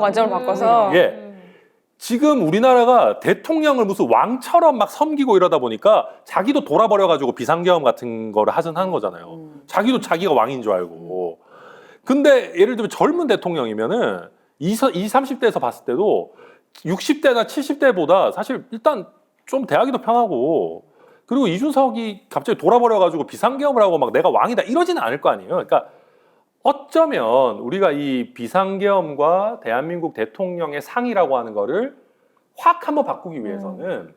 관점을 바꿔서. 예. 지금 우리나라가 대통령을 무슨 왕처럼 막 섬기고 이러다 보니까 자기도 돌아버려가지고 비상계엄 같은 거를 하는 거잖아요. 자기도 자기가 왕인 줄 알고. 근데 예를 들면 젊은 대통령이면은 20, 30대에서 봤을 때도 60대나 70대보다 사실 일단 좀 대하기도 편하고 그리고 이준석이 갑자기 돌아버려가지고 비상계엄을 하고 막 내가 왕이다 이러지는 않을 거 아니에요. 그러니까 어쩌면 우리가 이 비상계엄과 대한민국 대통령의 상이라고 하는 거를 확 한번 바꾸기 위해서는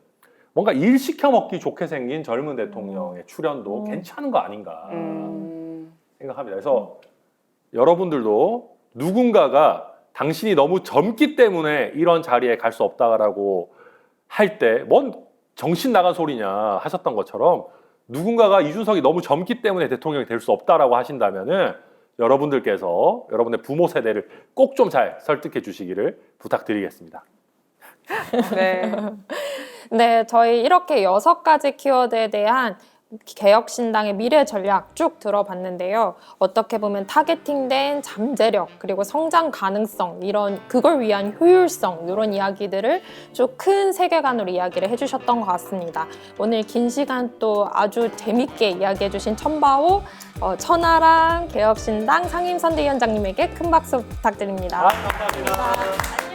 뭔가 일 시켜 먹기 좋게 생긴 젊은 대통령의 출연도 괜찮은 거 아닌가 생각합니다. 그래서 여러분들도 누군가가 당신이 너무 젊기 때문에 이런 자리에 갈 수 없다라고 할 때 뭔 정신 나간 소리냐 하셨던 것처럼 누군가가 이준석이 너무 젊기 때문에 대통령이 될 수 없다라고 하신다면은 여러분들께서 여러분의 부모 세대를 꼭 좀 잘 설득해 주시기를 부탁드리겠습니다. 네. 네, 저희 이렇게 6가지 키워드에 대한 개혁신당의 미래 전략 쭉 들어봤는데요. 어떻게 보면 타겟팅된 잠재력 그리고 성장 가능성 그걸 위한 효율성 이런 이야기들을 좀 큰 세계관으로 이야기를 해주셨던 것 같습니다. 오늘 긴 시간 또 아주 재밌게 이야기해주신 천바호 천하람 개혁신당 상임선대위원장님에게 큰 박수 부탁드립니다. 감사합니다.